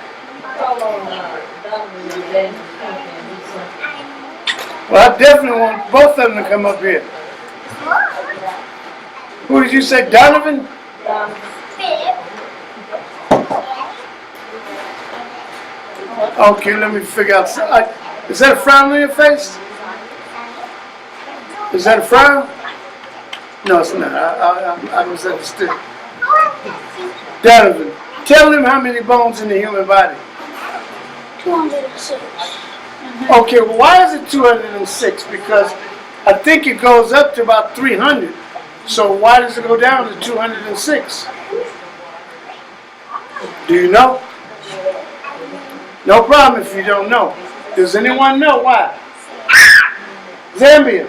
call on Donovan and Daniel to come in and do something. Well, I definitely want both of them to come up here. Who did you say, Donovan? Donovan. Okay, let me figure out. Is that a frown on your face? Is that a frown? No, it's not. I misunderstood. Donovan, tell them how many bones in the human body. 206. Okay, well, why is it 206? Because I think it goes up to about 300. So why does it go down to 206? Do you know? No problem if you don't know. Does anyone know why? Zambia.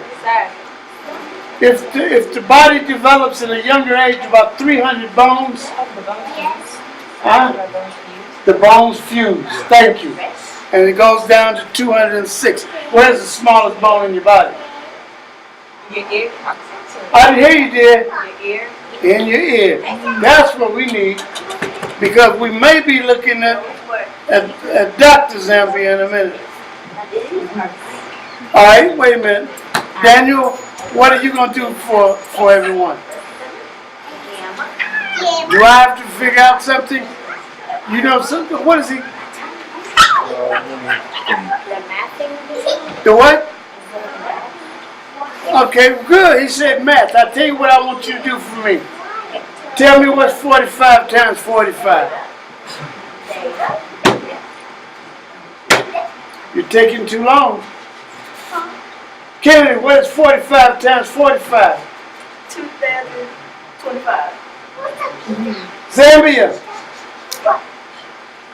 If the body develops at a younger age about 300 bones, the bones fuse. Thank you. And it goes down to 206. Where's the smallest bone in your body? Your ear. I didn't hear you, dear. Your ear. In your ear. That's what we need. Because we may be looking at Dr. Zambia in a minute. All right, wait a minute. Daniel, what are you going to do for everyone? Do I have to figure out something? You know something? What is he? The what? Okay, good. He said math. I'll tell you what I want you to do for me. Tell me what's 45 times 45. You're taking too long. Kennedy, what is 45 times 45? 2025. Zambia,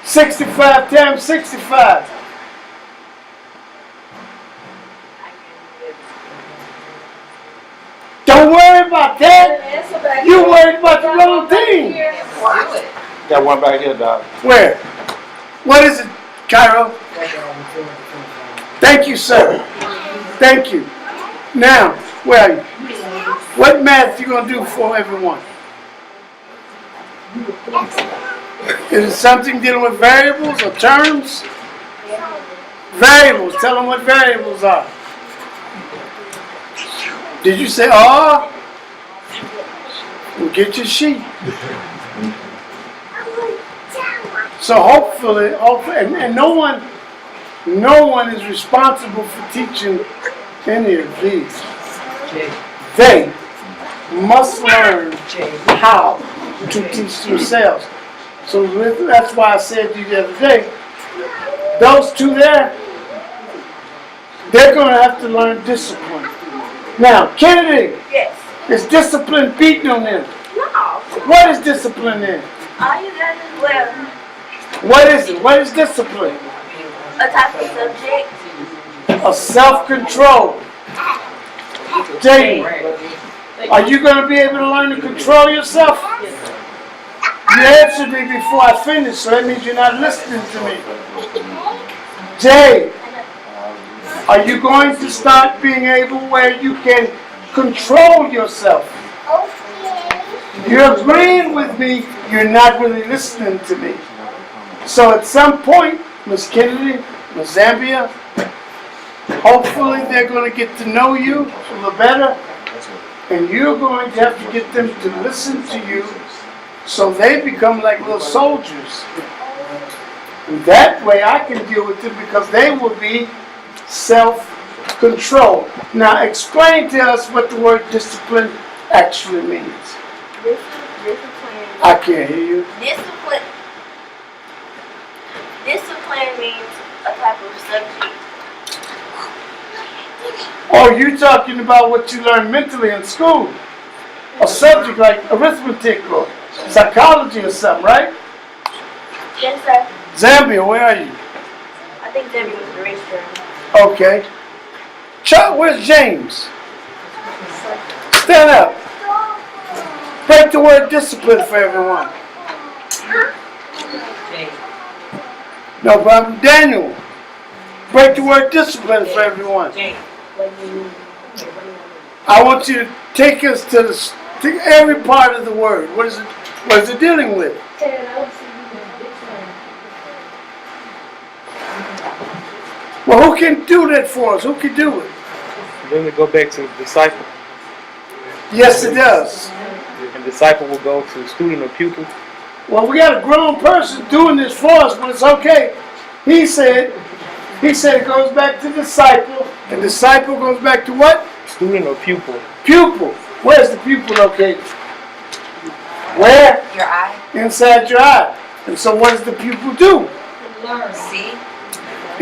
65 times 65. about the wrong thing. Got one back here, Doc. Where? What is it, Cairo? Thank you, sir. Thank you. Now, where are you? What math you gonna do for everyone? Is it something dealing with variables or terms? Variables. Tell them what variables are. Did you say oh? Well, get your sheet. So hopefully, and no one is responsible for teaching any of these. They must learn how to teach themselves. So that's why I said to you the other day, those two there, they're going to have to learn discipline. Now, Kennedy, Yes. is discipline beating on them? No. What is discipline then? All you done is well, What is it? What is discipline? a type of subject. A self-control. Jaden, are you going to be able to learn to control yourself? You answered me before I finished, so that means you're not listening to me. Jay, are you going to start being able where you can control yourself? You're agreeing with me, you're not really listening to me. So at some point, Miss Kennedy, Miss Zambia, hopefully they're going to get to know you a little better, and you're going to have to get them to listen to you so they become like little soldiers. And that way I can deal with them because they will be self-control. Now explain to us what the word discipline actually means. Discipline. I can't hear you. Discipline means a type of subject. Oh, you're talking about what you learn mentally in school. A subject like arithmetic or psychology or something, right? Yes, sir. Zambia, where are you? I think Debbie was the restroom. Okay. Chuck, where's James? Stand up. Break the word discipline for everyone. No problem. Daniel, break the word discipline for everyone. I want you to take us to every part of the word. What is it dealing with? Well, who can do that for us? Who can do it? Then we go back to disciple, Yes, it does. and disciple will go to student or pupil. Well, we got a grown person doing this for us, but it's okay. He said it goes back to disciple, and disciple goes back to what? Student or pupil. Pupil. Where's the pupil located? Where? Your eye. Inside your eye. And so what does the pupil do? See?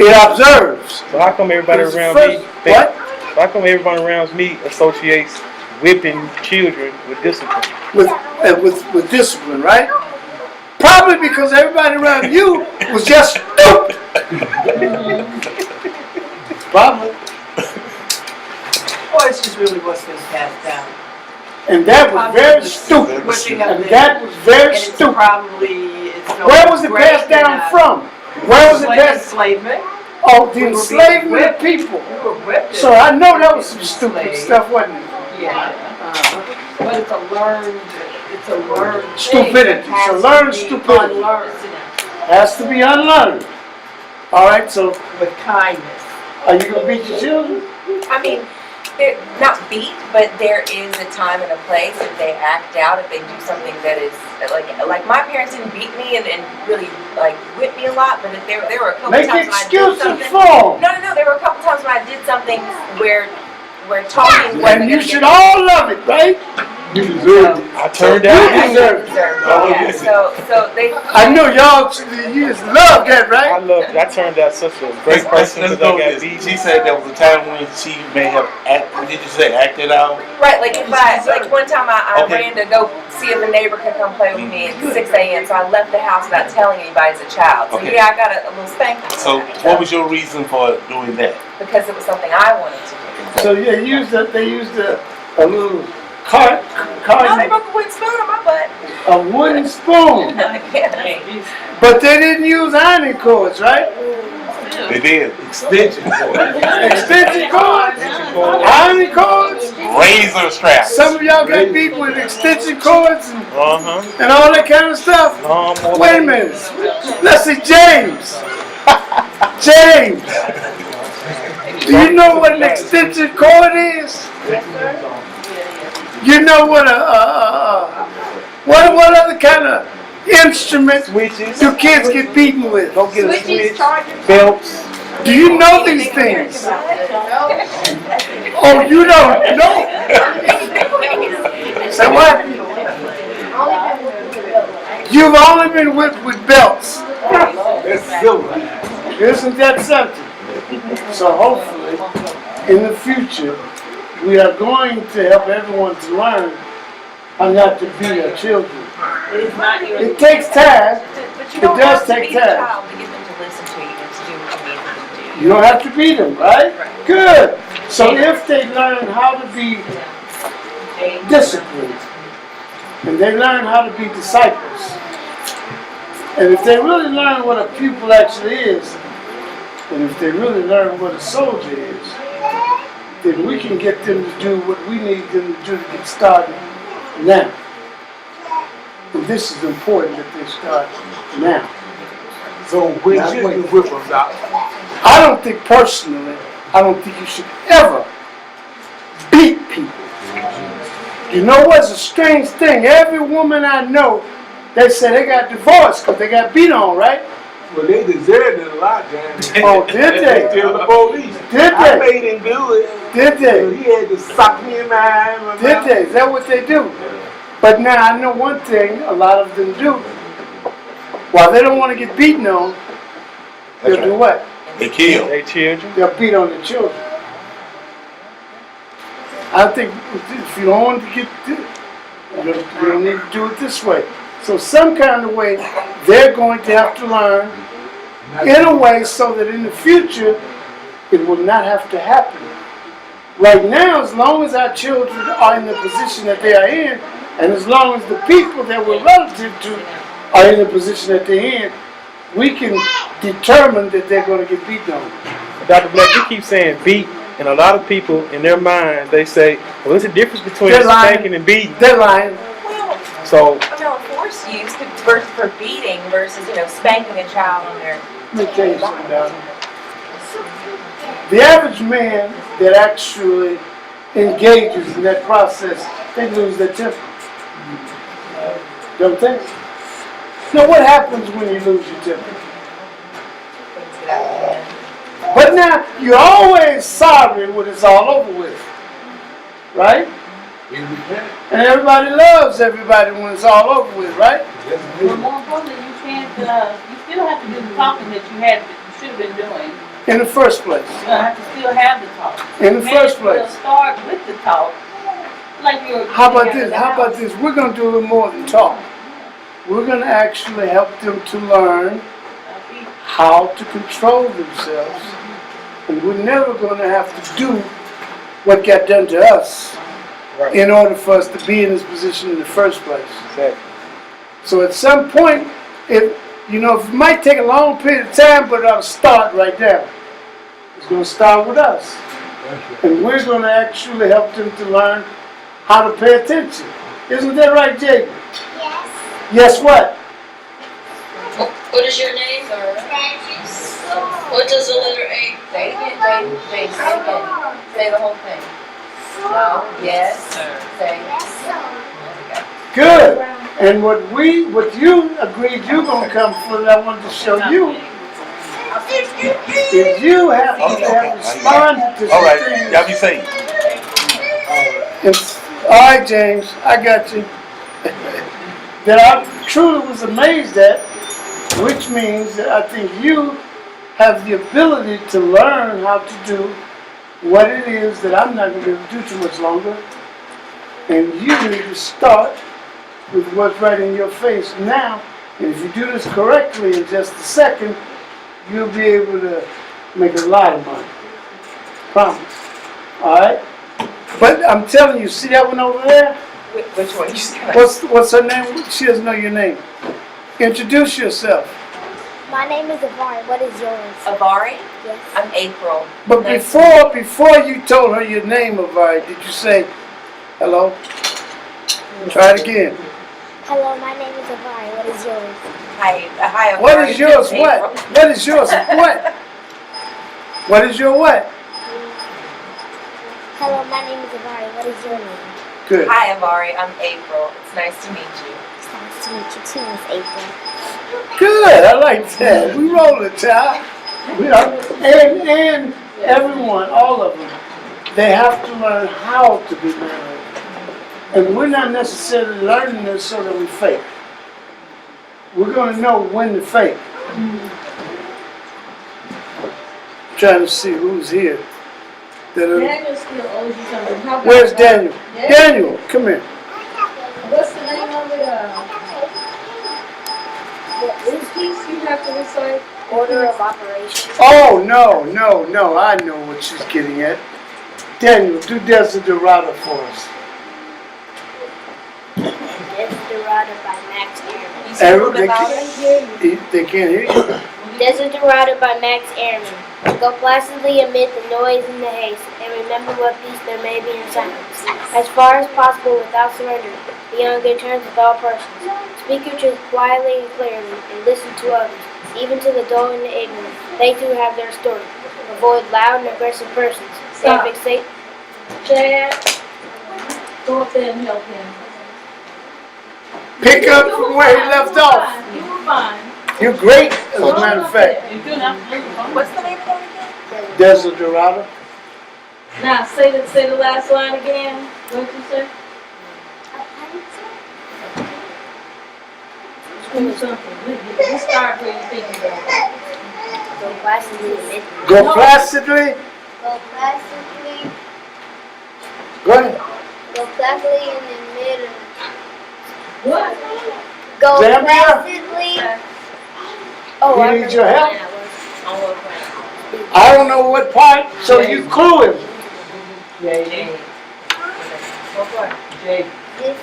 It observes. So how come everybody It's around first- me? What? How come everybody around me associates whipping children with discipline? With discipline, right? Probably because everybody around you was just stupid. Probably. Or it's just really what's been passed down. And that was very stupid. Pushing up And there. that was very And it's stupid. probably, it's no Where was it great passed down enough. from? Where was it Slave passed? enslavement. Oh, the We were being enslavement of whipped. people. We were whipped. So I know that was some stupid Enslaved. stuff, wasn't it? Yeah. But it's a learned thing Stupidity. that has So to learn be stupidity. unlearned Has to be unlearned. All right, so with kindness. are you going to beat your children? I mean, they're not beat, but there is a time and a place if they act out, if they do something that is like my parents didn't beat me and really like whip me a lot, but if there were a couple Make times when I did excuses something. for 'em. No, there were a couple times when I did something where talking wasn't And you gonna should get- all love it, right? You deserve it. I turned You out. deserve it. Yeah, so they. I know y'all, you just love that, I right? loved it. I turned out such a great person Let's because I go got with this. beat. She said there was a time when she may have did you say acted out? Right, like if like one time I Okay. ran to go see if a neighbor could come play with me at 6 a.m. So I left the house without telling anybody as a child. So Okay. yeah, I got a little spanking. So what was your reason for doing that? Because it was something I wanted to do. So yeah, they used a little Cart, No, they broke a wooden spoon on my butt. a wooden spoon. Yeah. But they didn't use ironing cords, right? They did. Extension. Extension cords, ironing cords. Razor straps. Some of y'all got beat with extension cords Uh-huh. and all that kind of stuff. Wait a minute. Let's see, James. James. Do you know what an extension cord is? You know what what other kind of instruments Switches. do kids get beaten with? Go get a switch. Belts. Do you know these things? Oh, you don't know? Say what? You've only been whipped with belts. That's silver. Isn't that something? So hopefully, in the future, we are going to help everyone to learn how not to beat our children. It takes time. But you It don't does have to take be the time. child to get them to listen to you and to do what you need them to do. You don't have to beat them, right? Good. So if they learn how to be disciplined, and they learn how to be disciples, and if they really learn what a pupil actually is, and if they really learn what a soldier is, then we can get them to do what we need them to do to get started now. And this is important that they start now. So when should you whip them out? I don't think personally, I don't think you should ever beat people. You know what's a strange thing? Every woman I know, they say they got divorced because they got beat on, right? Well, they deserved it a lot, James. Oh, did they? Tell the police. Did I they? made him do it. Did they? He had to sock me in my eye. and my Did mouth. they? Is that what they do? But now I know one thing a lot of them do. While they don't want to get beaten on, they'll do what? They kill. They children. They'll beat on the children. I think if you don't want to get, you don't need to do it this way. So some kind of way, they're going to have to learn in a way so that in the future, it will not have to happen. Right now, as long as our children are in the position that they are in, and as long as the people that we're relative to are in the position that they're in, we can determine that they're going to get beaten on. Dr. Black, you keep saying beat, and a lot of people in their mind, they say, well, there's a difference between They're lying. spanking and beating. They're lying. Well, So, force use for beating versus, spanking a child on their. Let me tell you something, Donnie. The average man that actually engages in that process, they lose their temper. Don't they? Now, what happens when you lose your temper? But now, you're always sorry when it's all over with. Right? And everybody loves everybody when it's all over with, right? But more importantly, you can't, you still have to do the talking that you should have been doing. In the first place. You have to still have the talk. In the first place. We'll start with the talk. Like you're. How about this? How about this? We're going to do a little more than talk. We're going to actually help them to learn how to control themselves. And we're never going to have to do what got done to us in order for us to be in this position in the first place. exactly. So at some point, it might take a long period of time, but it'll start right now. It's going to start with us. And we're going to actually help them to learn how to pay attention. Isn't that right, Jacob? Yes. Yes, what? What is your name? What does the letter A? Say it again, Jay, say it again. Say the whole thing. No, yes, say. Good. And what you agreed you're going to come for that I wanted to show you is you have to have responded to All some right, things. y'all be safe. All right, James, I got you. That I truly was amazed at, which means that I think you have the ability to learn how to do what it is that I'm not going to be able to do too much longer. And you need to start with what's right in your face now. And if you do this correctly in just a second, you'll be able to make a lot of money. Promise. All right? But I'm telling you, see that one over there? Which one? You just kinda- What's her name? She doesn't know your name. Introduce yourself. My name is Avari. What is yours? Avari? Yes. I'm April. But Nice. before you told her your name, Avari, did you say hello? Try it again. Hello, my name is Avari. What is yours? Hi, hi, Avari. What is yours? April. What? What is yours? What? What is your what? Hello, my name is Avari. What is your name? Good. Hi, Avari. I'm April. It's nice to meet you. It's nice to meet you too, Miss April. Good. I like that. We roll it, child. And everyone, all of them, they have to learn how to be married. And we're not necessarily learning this so that we fake. We're going to know when to fake. Trying to see who's here. That are, Daniel still owes you something. How about, where's Daniel? Daniel, come here. What's the name of it? Which piece you have to recite? Order of operation. Oh, no. I know what she's getting at. Daniel, do Desiderata for us. Desiderata by Max Ehrman. You say a little bit louder? They can't hear you. Desiderata by Max Ehrman. Go placidly amid the noise and the haste, and remember what peace there may be in silence. As far as possible without surrender, be on good terms with all persons. Speak your truth quietly and clearly, and listen to others, even to the dull and the ignorant. They too have their story. Avoid loud and aggressive persons. Stop. They fixate. Chad, go up there and help him. Pick up from where he left off. You were fine. You're great, as a matter of fact. What's the name of that again? Desiderata. Now say the last line again. What did you say? Do something. You start where you're thinking about. Go placidly amid. Go placidly. Go placidly. Go ahead. Go placidly in the middle. What? Go Zambia? placidly. Oh, You I need remember your help? when I was- I don't know what part, so you clue him. Jay. What part? Jay. This.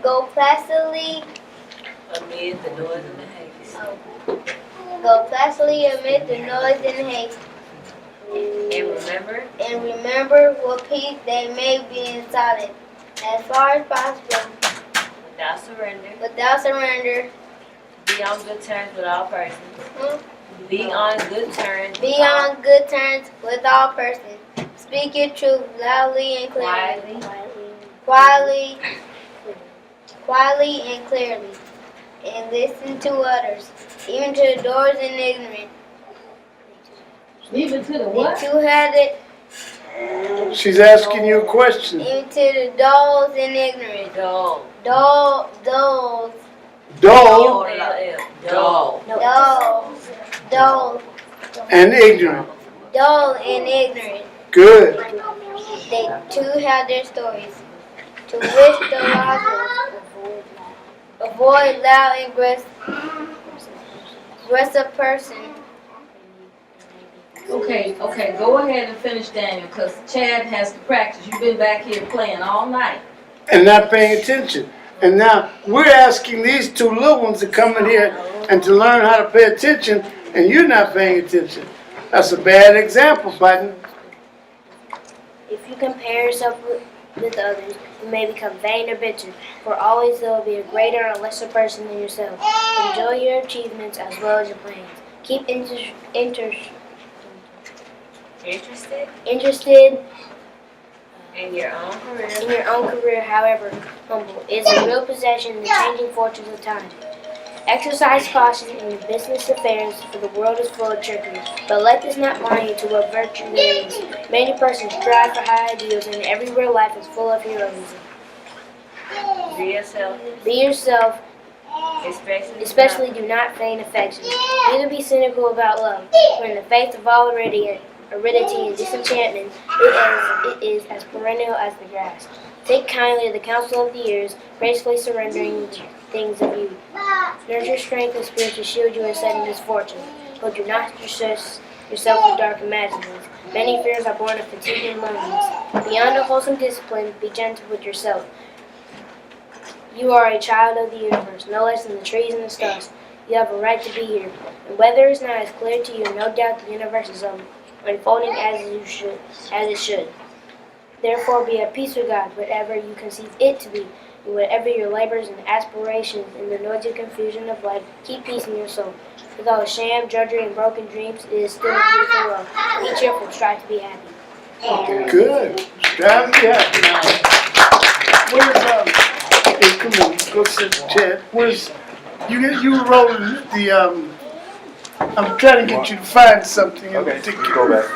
Go placidly. Amid the noise and the haze. Go placidly amid the noise and haste. And remember? And remember what peace they may be in silence. As far as possible. Without surrender. Be on good terms with all persons. Be on good terms with all persons. Speak your truth loudly and clearly. Quietly and clearly. And listen to others, even to the doors and ignorant. Even to the what? Two-headed, She's asking you a question. even to the dulls and ignorant. Dulls. Dull Dull and ignorant. and ignorant. Good. They too have their stories. To which the logical avoid loud and aggressive person. Okay, go ahead and finish Daniel, because Chad has to practice. You've been back here playing all night. And not paying attention. And now we're asking these two little ones to come in here and to learn how to pay attention, and you're not paying attention. That's a bad example, Button. If you compare yourself with others, you may become vain or bitter, for always there will be a greater or lesser person than yourself. Enjoy your achievements as well as your plans. Keep interested In your own career. in your own career, however humble, is a real possession in the changing fortunes of time. Exercise caution in your business affairs, for the world is full of trickery. But let this not blind you to what virtue there is. Many persons strive for high ideals, and everywhere life is full of heroism. Be yourself. Be yourself, Especially do not feign affection. Neither be cynical about love, for in the face of all aridity and disenchantment, it is as perennial as the grass. Take kindly the counsel of the years, gracefully surrendering things of you. Nurture strength of spirit to shield you in sudden misfortune, but do not distress yourself with dark imaginings. Many fears are born of fatigue and loneliness. Beyond a wholesome discipline, be gentle with yourself. You are a child of the universe, no less than the trees and the stars. You have a right to be here. And whether it's not as clear to you, no doubt the universe is unfolding as it should. Therefore, be at peace with God, whatever you conceive it to be, and whatever your labors and aspirations in the noisy confusion of life, keep peace in your soul. With all the sham, drudgery, and broken dreams, it is still a beautiful world. Be cheerful, strive to be happy. Good. Strive to be happy now. Where's hey, come on, go sit, Ted. Where's you were rolling the I'm trying to get you to find something in Okay, particular. go back.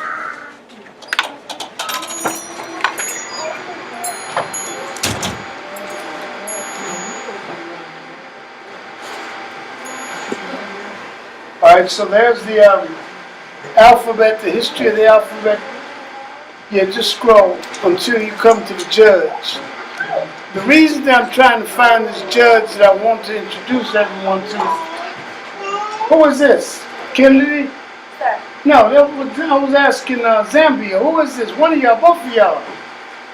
All right, so there's the alphabet, the history of the alphabet. Yeah, just scroll until you come to the judge. The reason that I'm trying to find this judge that I want to introduce everyone to, who is this? Kennedy? Sir. No, I was asking Zambia. Who is this? One of y'all, both of y'all.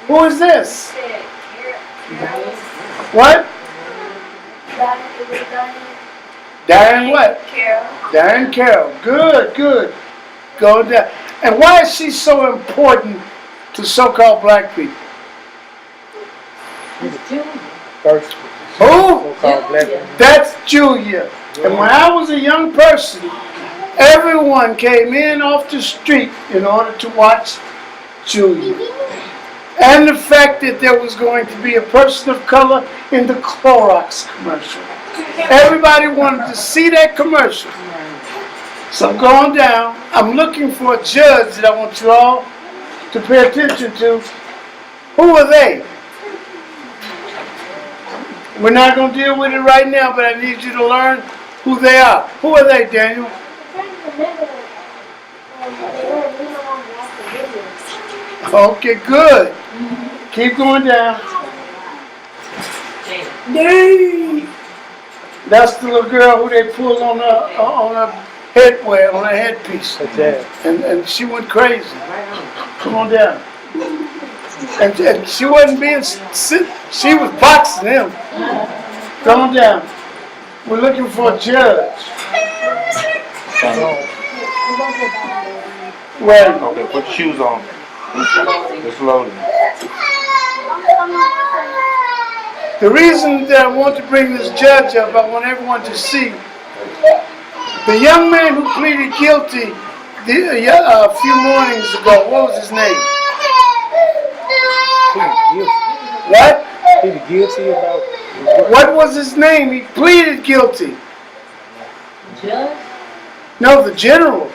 Who is this? What? Diane what? Carol. Diane Carroll. Good, good. Go down. And why is she so important to so-called black people? First, Who? so-called black people. That's Julia. And when I was a young person, everyone came in off the street in order to watch Julia. And the fact that there was going to be a person of color in the Clorox commercial. Everybody wanted to see that commercial. So I'm going down. I'm looking for a judge that I want you all to pay attention to. Who are they? We're not going to deal with it right now, but I need you to learn who they are. Who are they, Daniel? Okay, good. Keep going down. Dang. That's the little girl who they pulled on a headwear, on a headpiece. And she went crazy. Come on down. And she wasn't being she was boxing him. Come on down. We're looking for a judge. Well, Okay, put your shoes on. It's loading. the reason that I want to bring this judge up, I want everyone to see the young man who pleaded guilty a few mornings ago. What was his name? What? Pleaded guilty about. What was his name? He pleaded guilty. Judge? No, the general.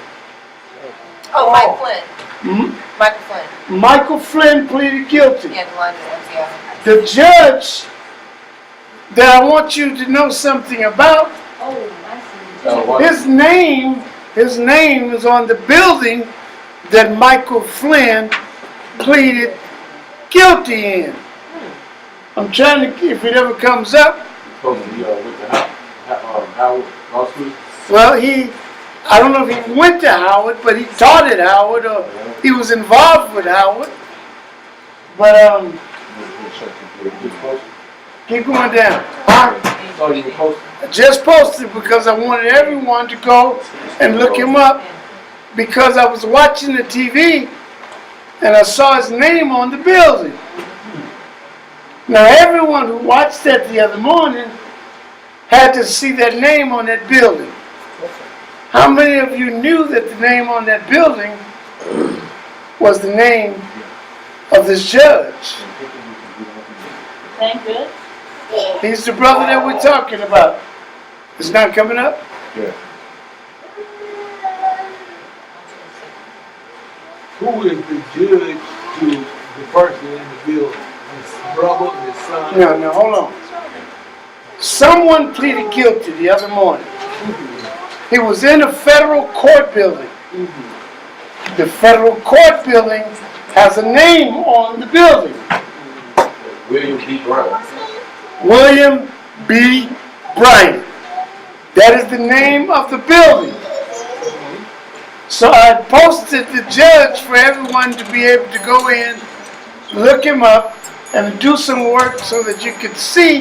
Oh, Mike Flynn. Hmm? Michael Flynn. Michael Flynn pleaded guilty. Yeah, the London ones, yeah. The judge that I want you to know something about, Oh, I see. his name is on the building that Michael Flynn pleaded guilty in. I'm trying to, if it ever comes up, Supposed to be with the Howard Law School. well, I don't know if he went to Howard, but he taught at Howard, or he was involved with Howard. But, keep going down. Oh, you were posted? I just posted because I wanted everyone to go and look him up, because I was watching the TV and I saw his name on the building. Now everyone who watched that the other morning had to see that name on that building. How many of you knew that the name on that building was the name of this judge? Thank good. He's the brother that we're talking about. It's not coming up? Yeah. Who is the judge to the person in the building? His brother, his son? No, hold on. Someone pleaded guilty the other morning. He was in a federal court building. The federal court building has a name on the building. William B. Brown. William B. Bryant. That is the name of the building. So I posted the judge for everyone to be able to go in, look him up, and do some work so that you could see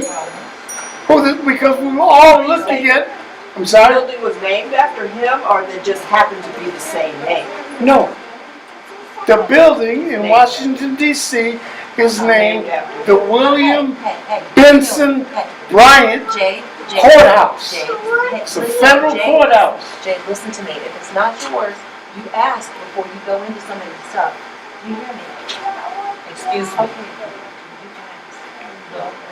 who the, because we were all looking at. I'm The sorry? building was named after him, or they just happened to be the same name? No. The building in Washington, D.C. is named the William Benson Bryant Jay, Courthouse. Jay, It's a federal courthouse. Jay, listen to me. If it's not yours, you ask before you go into some of this stuff. Do you hear me? Excuse me. Okay.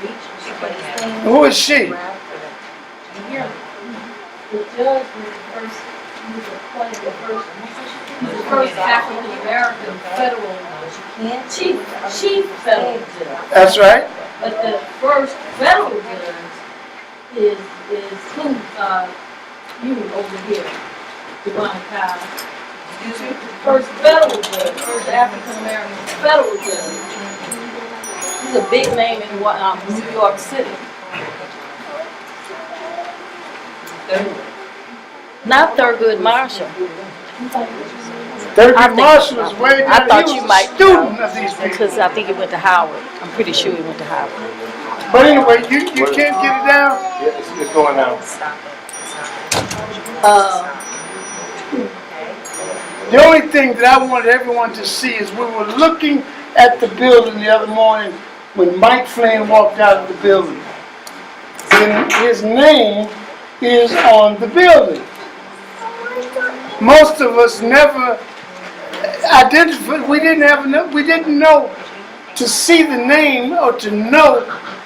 Reach, put his thing, Who is she? grab for it. Do you hear me? The judge was the first, he was appointed the first African American federal chief federal judge. That's right. But the first federal judge is who, you over here, Devon Kyle. Excuse me? First federal judge, first African American federal judge. He's a big name in New York City. Not Thurgood Marshall. Thurgood Marshall is way down. I thought He you was might a student of these people. because I think he went to Howard. I'm pretty sure he went to Howard. But anyway, you can't get it down. Yeah, it's going down. Stop it. The only thing that I wanted everyone to see is we were looking at the building the other morning when Mike Flynn walked out of the building. And his name is on the building. Most of us never identified, we didn't know to see the name or to know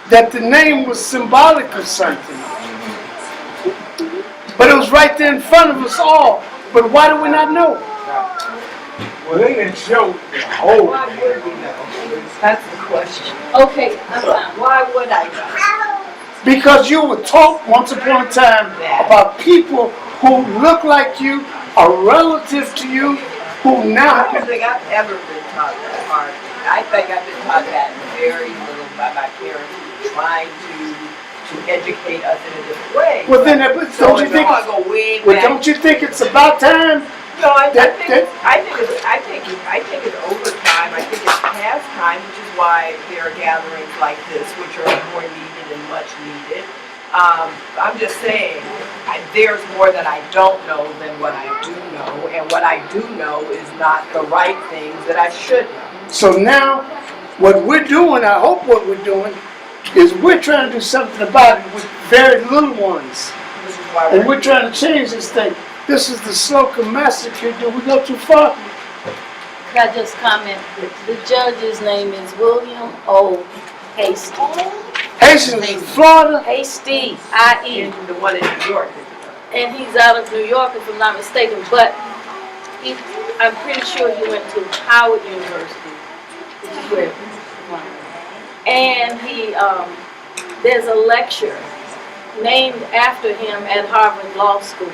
that the name was symbolic of something. But it was right there in front of us all. But why do we not know? Well, they didn't show the whole. Why would we know? That's the question. Okay, I'm fine. Why would I know? Because you were taught once upon a time about people who look like you, are relative to you, who now I don't think I've ever been taught that hard. I think I've been taught that very little by my parents who were trying to educate us in a different way. well then don't you think I go way well, back. don't you think it's about time? No, I think that- it's over time. I think it's past time, which is why there are gatherings like this, which are more needed and much needed. I'm just saying, there's more that I don't know than what I do know, and what I do know is not the right things that I should know. So now what we're doing, I hope what we're doing, is we're trying to do something about it with very little ones. This is why And we're trying to change this thing. This is the Slocum Massacre. Did we go too far? Could I just comment? The judge's name is William O. Hasty. Haitians in Florida. Hasty, I.E. in the one in New York. And he's out of New York, if I'm not mistaken, but I'm pretty sure he went to Howard University, which is where. And there's a lecture named after him at Harvard Law School,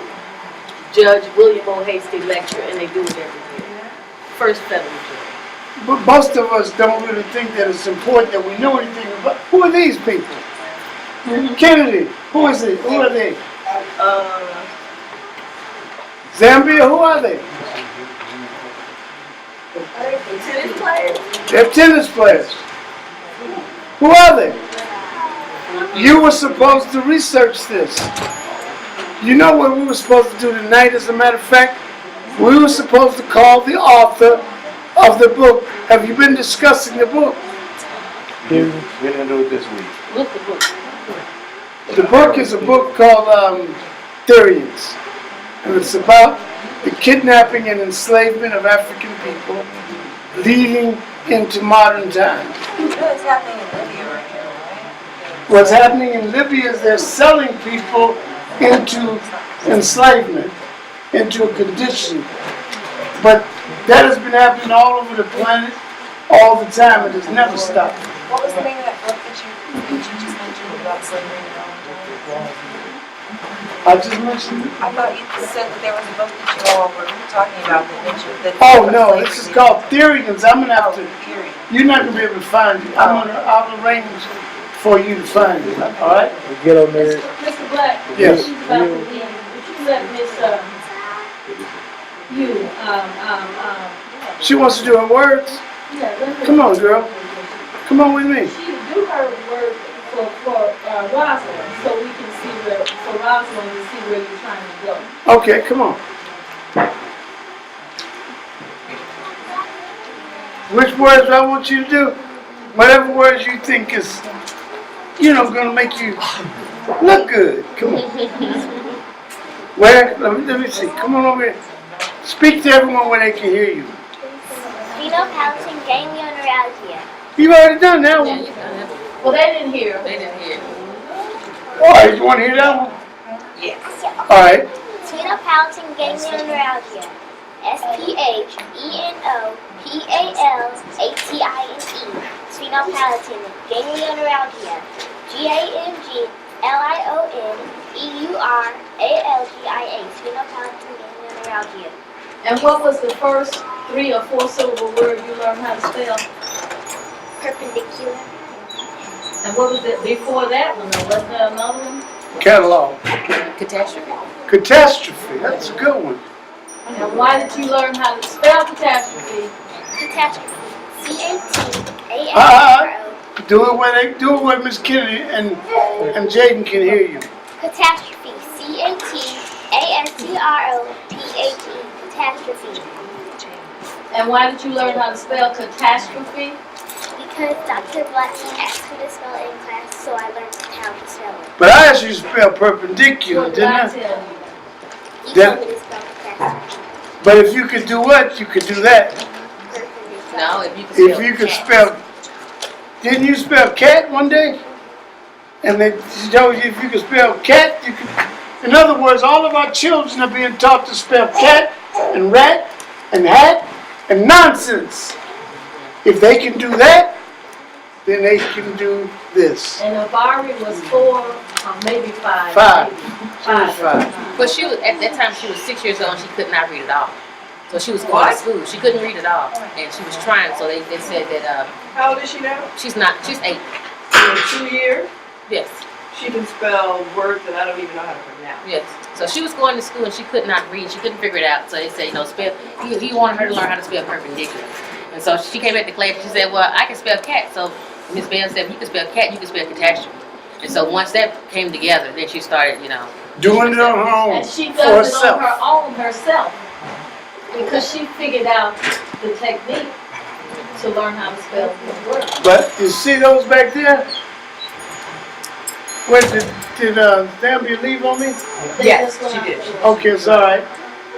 Judge William O. Hasty Lecture, and they do it every year. First federal judge. But most of us don't really think that it's important that we know anything about. Who are these people? Kennedy. Who is it? Who are they? Zambia. Who are they? Tennis players. They're tennis players. Who are they? You were supposed to research this. You know what we were supposed to do tonight, as a matter of fact? We were supposed to call the author of the book. Have you been discussing the book? We didn't do it this week. Look at the book. The book is a book called Therians. And it's about the kidnapping and enslavement of African people leading into modern times. What's happening in Libya right now, right? What's happening in Libya is they're selling people into enslavement, into a condition. But that has been happening all over the planet all the time. It has never stopped. What was the name of that book that you just mentioned about slavery and all? I just mentioned it. I thought you said that there was a book that you all were talking about that mentioned that. Oh no, this is called Therians. I'm gonna have to. Theory. You're not gonna be able to find it. I'll arrange for you to find it, all right? Get on there. Mr. Black. Yes. She's about to leave. Would you let Miss, She wants to do her words. yeah, let her. Come on, girl. Come on with me. She would do her work for Rosalind, so we can see where, for Rosalind to see where you're trying to go. Okay, come on. Which words I want you to do? Whatever words you think is, gonna make you look good. Come on. Where? Let me see. Come on over here. Speak to everyone where they can hear you. Phenopalatine ganglioneuralgia. You've already done that one. Well, they didn't hear. All right, you want to hear that one? Yes. All right. Phenopalatine ganglioneuralgia. SPHENOPALATINE. Sphenopalatine ganglioneuralgia. GANGLIONEURALGIA. Sphenopalatine ganglioneuralgia. And what was the first 3 or 4 syllable word you learned how to spell? Perpendicular. And what was it before that one? Or was there another one? Catalog. Catastrophe. Catastrophe. That's a good one. And why did you learn how to spell catastrophe? Catastrophe. CATASTRO. Do it where Miss Kennedy and Jaden can hear you. Catastrophe. CATASTROPHE. Catastrophe. And why did you learn how to spell catastrophe? Because Dr. Black asked me to spell it in class, so I learned how to spell it. But I asked you to spell perpendicular, What did didn't I I? tell you? You Then- told me to spell catastrophe. But if you could do what? You could do that. Perpendicular. No, if you If you could spell, didn't you spell cat one day? And they told you if you could spell cat, you could. In other words, all of our children are being taught to spell cat and rat and hat and nonsense. If they can do that, then they can do this. And if Ari was 4, or maybe 5. 5. maybe. She was 5. But she was, at that time, she was 6 years old and she could not read at all. So she was going to school. She couldn't read at all. And she was trying, so they said that How old is she now? she's 8. In 2 years? Yes, She can spell words that I don't even know how to pronounce. yes. So she was going to school and she could not read. She couldn't figure it out. So they said, spell, he wanted her to learn how to spell perpendicular. And so she came back to class and she said, well, I can spell cat. So Miss Bell said, if you can spell cat, you can spell catastrophe. And so once that came together, then she started, Doing it on her own. And she For does it herself. on her own herself. Because she figured out the technique to learn how to spell the word. But you see those back there? Wait, did Zambia leave on me? Yes, she did. Okay, it's all right.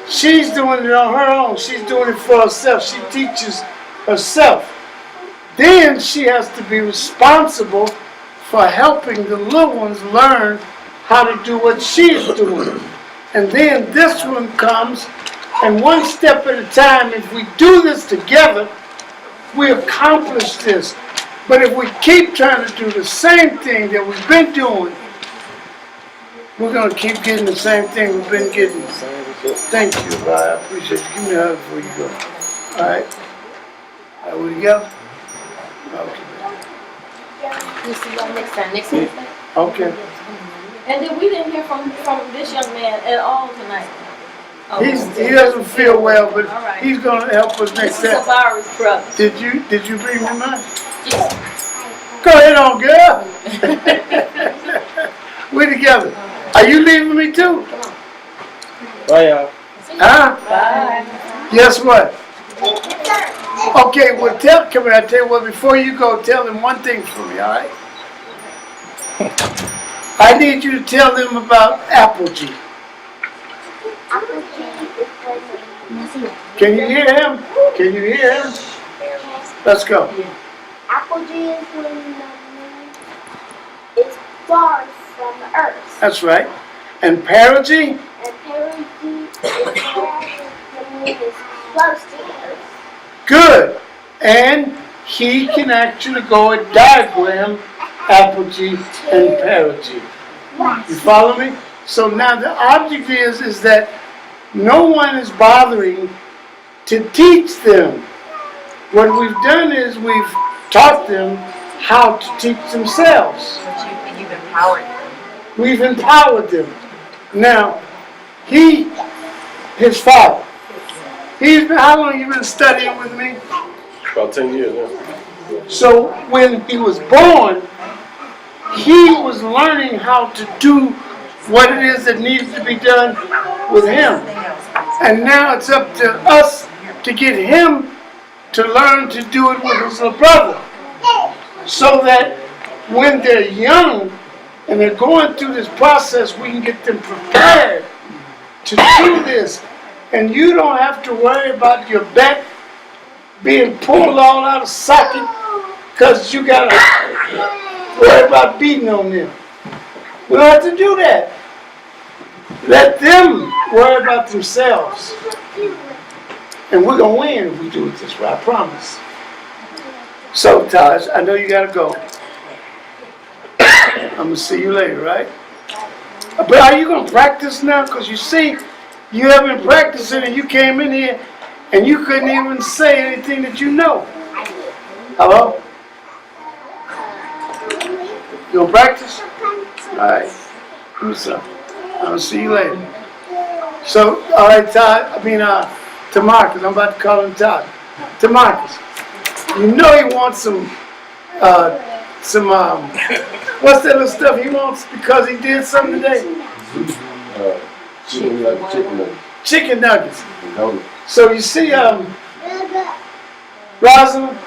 She's doing it on her own. She's doing it for herself. She teaches herself. Then she has to be responsible for helping the little ones learn how to do what she's doing. And then this one comes, and one step at a time, if we do this together, we accomplish this. But if we keep trying to do the same thing that we've been doing, we're going to keep getting the same thing we've been getting. Thank you, I appreciate you. Give me a hug before you go. All right. All right, we go? Okay. We'll see y'all next time. Next Wednesday. Okay. And then we didn't hear from this young man at all tonight. Oh, He doesn't feel well, but All right. he's going to help us next This is time. Savari's brother. Did you bring him out? Yes. Go ahead on, girl. We together. Are you leaving me too? Bye, y'all. Huh? Bye. Guess what? Okay, well, come here, I tell you what, before you go, tell them one thing for me, all right? I need you to tell them about Apogee. Can you hear him? Can you hear him? Let's go. Apogee is when the moon is far from the earth. That's right. And perigee? And perigee is where the moon is close to the earth. Good. And he can actually go and diagram apogee and perigee. You follow me? So now the object is that no one is bothering to teach them. What we've done is we've taught them how to teach themselves. You've empowered them. We've empowered them. Now, his father, how long you been studying with me? About 10 years, yeah. So when he was born, he was learning how to do what it is that needs to be done with him. And now it's up to us to get him to learn to do it with his little brother. So that when they're young and they're going through this process, we can get them prepared to do this. And you don't have to worry about your back being pulled all out of socket because you got to worry about beating on them. We don't have to do that. Let them worry about themselves. And we're going to win if we do it this way, I promise. So, Taj, I know you got to go. I'm going to see you later, right? But are you going to practice now? Because you see, you have been practicing and you came in here and you couldn't even say anything that you know. Hello? You going to practice? All right. Do something. I'll see you later. So, all right, Tamarcus, I'm about to call him Todd. Tamarcus, you know he wants some, what's that little stuff he wants because he did something today? Chicken nuggets. Chicken nuggets. So you see, Rosalind,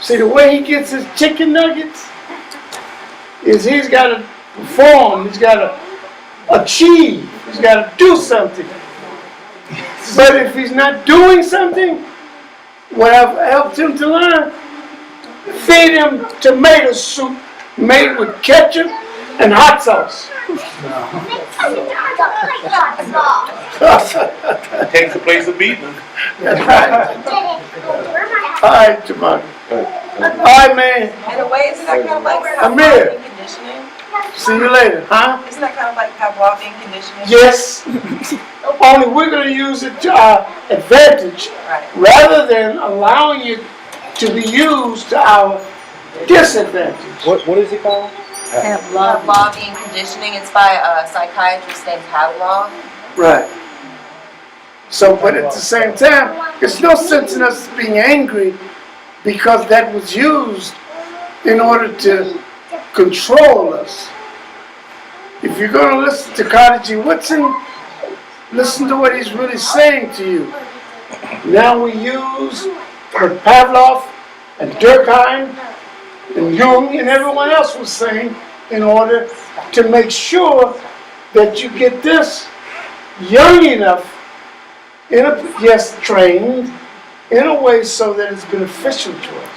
see the way he gets his chicken nuggets is he's got to perform, he's got to achieve, he's got to do something. But if he's not doing something, what I've helped him to learn, feed him tomato soup made with ketchup and hot sauce. Takes the place of beating them. That's right. All right, Jamal. All right, man. In a way, isn't that kind of like Amir. walking conditioning? See you later, huh? Isn't that kind of like how walking conditioning? Yes. Only we're going to use it to our advantage rather than allowing it to be used to our disadvantage. What is it called? Pavlovian conditioning. It's by a psychiatrist named Pavlov. Right. So, but at the same time, there's no sense in us being angry because that was used in order to control us. If you're going to listen to Carter G. Woodson, listen to what he's really saying to you. Now we use what Pavlov and Durkheim and Jung and everyone else was saying in order to make sure that you get this young enough, trained in a way so that it's beneficial to us.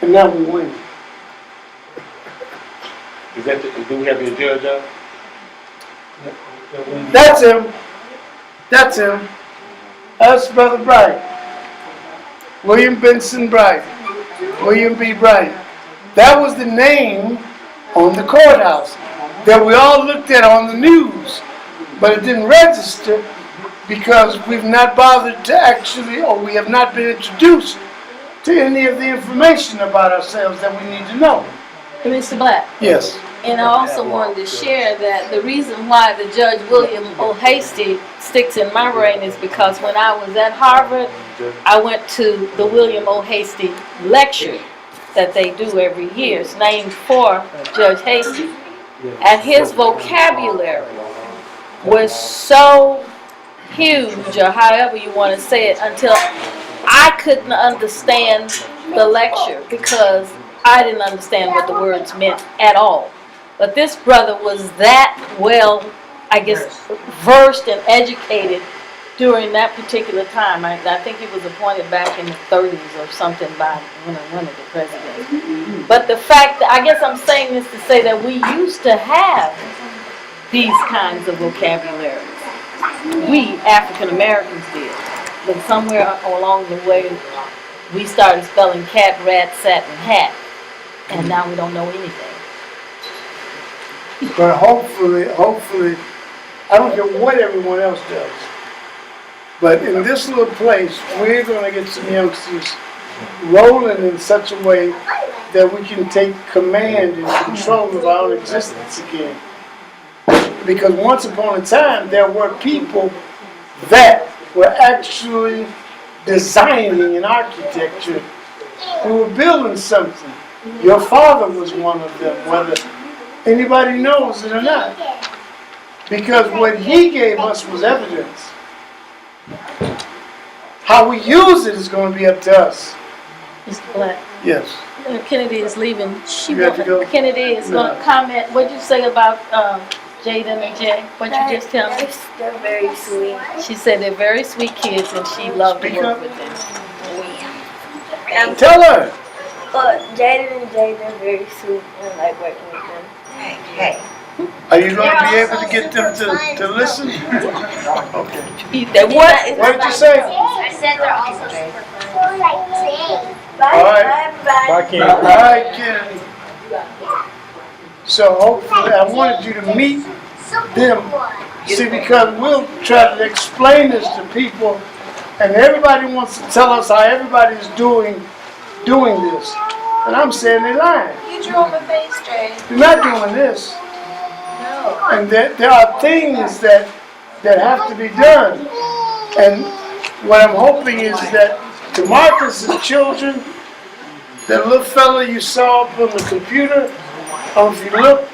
And now we win. Do we have your judge out? That's him. That's him. That's Brother Bright. William Benson Bright. William B. Bright. That was the name on the courthouse that we all looked at on the news. But it didn't register because we've not bothered to actually, or we have not been introduced to any of the information about ourselves that we need to know. Mr. Black. Yes. And I also wanted to share that the reason why the Judge William O. Hasty sticks in my brain is because when I was at Harvard, I went to the William O. Hasty lecture that they do every year. It's named for Judge Hasty. And his vocabulary was so huge, or however you want to say it, until I couldn't understand the lecture because I didn't understand what the words meant at all. But this brother was that well, I guess, versed and educated during that particular time. I think he was appointed back in the 30s or something by one of the presidents. But the fact that, I guess I'm saying this to say that we used to have these kinds of vocabularies. We African Americans did. But somewhere along the way, we started spelling cat, rat, sat, and hat. And now we don't know anything. But hopefully, I don't care what everyone else does. But in this little place, we're going to get some youngsters rolling in such a way that we can take command and control of our own existence again. Because once upon a time, there were people that were actually designing an architecture who were building something. Your father was one of them, whether anybody knows it or not. Because what he gave us was evidence. How we use it is going to be up to us. Mr. Black, Yes. Kennedy is leaving. You got to go? Kennedy is gonna comment, what'd you say about, Jaden and Jay? What'd you just tell me? They're very sweet. She said they're very sweet kids and she loved to Speak work up. with them. Tell her. But Jaden and Jay, they're very sweet and I like working with them. Hey. Are you going to be able to get them to listen? Okay. They what? What did you say? I said they're also super fun. All right. Bye, Bye, Ken. All right, Kennedy. So hopefully, I wanted you to meet them. See, because we'll try to explain this to people, and everybody wants to tell us how everybody's doing this. And I'm saying they're lying. You drew on my face, Jay. You're not doing this. No. And there are things that have to be done. And what I'm hoping is that DeMarcus's children, that little fella you saw up on the computer, if you look,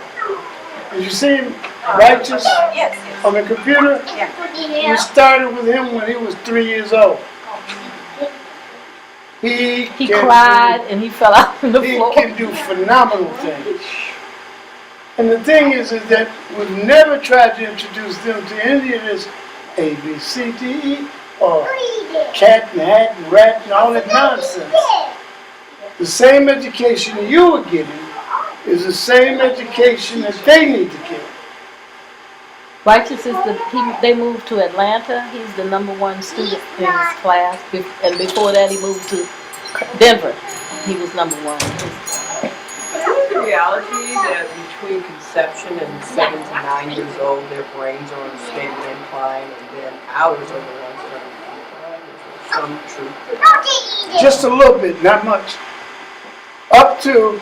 did you see him? Righteous Yes. on the computer? We started with him when he was 3 years old. He cried and he fell out on the He floor. can do phenomenal things. And the thing is that we've never tried to introduce them to any of this A, B, C, D, E, or cat and hat and rat and all that nonsense. The same education that you were getting is the same education that they need to get. Righteous is they moved to Atlanta. He's the #1 student in his class. And before that he moved to Denver. He was #1. Isn't the reality that between conception and 7 to 9 years old, their brains are on a stable incline, and then ours are the ones that are on decline? Is there some truth to that? Just a little bit, not much. Up to,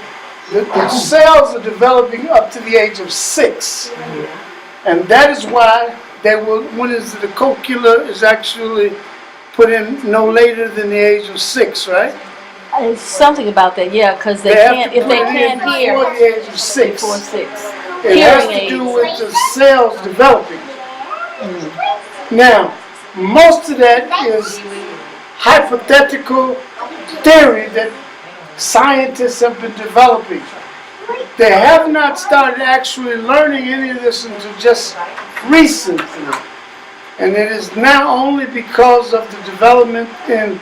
the cells are developing up to the age of 6. And that is why when is the cochlea is actually put in no later than the age of 6, right? It's something about that, yeah, because they have can't, to if put they it in can't hear before the age of 6. before 6. It has Hearing to do aids. with the cells developing. Now, most of that is hypothetical theory that scientists have been developing. They have not started actually learning any of this until just recently. And it is now only because of the development in,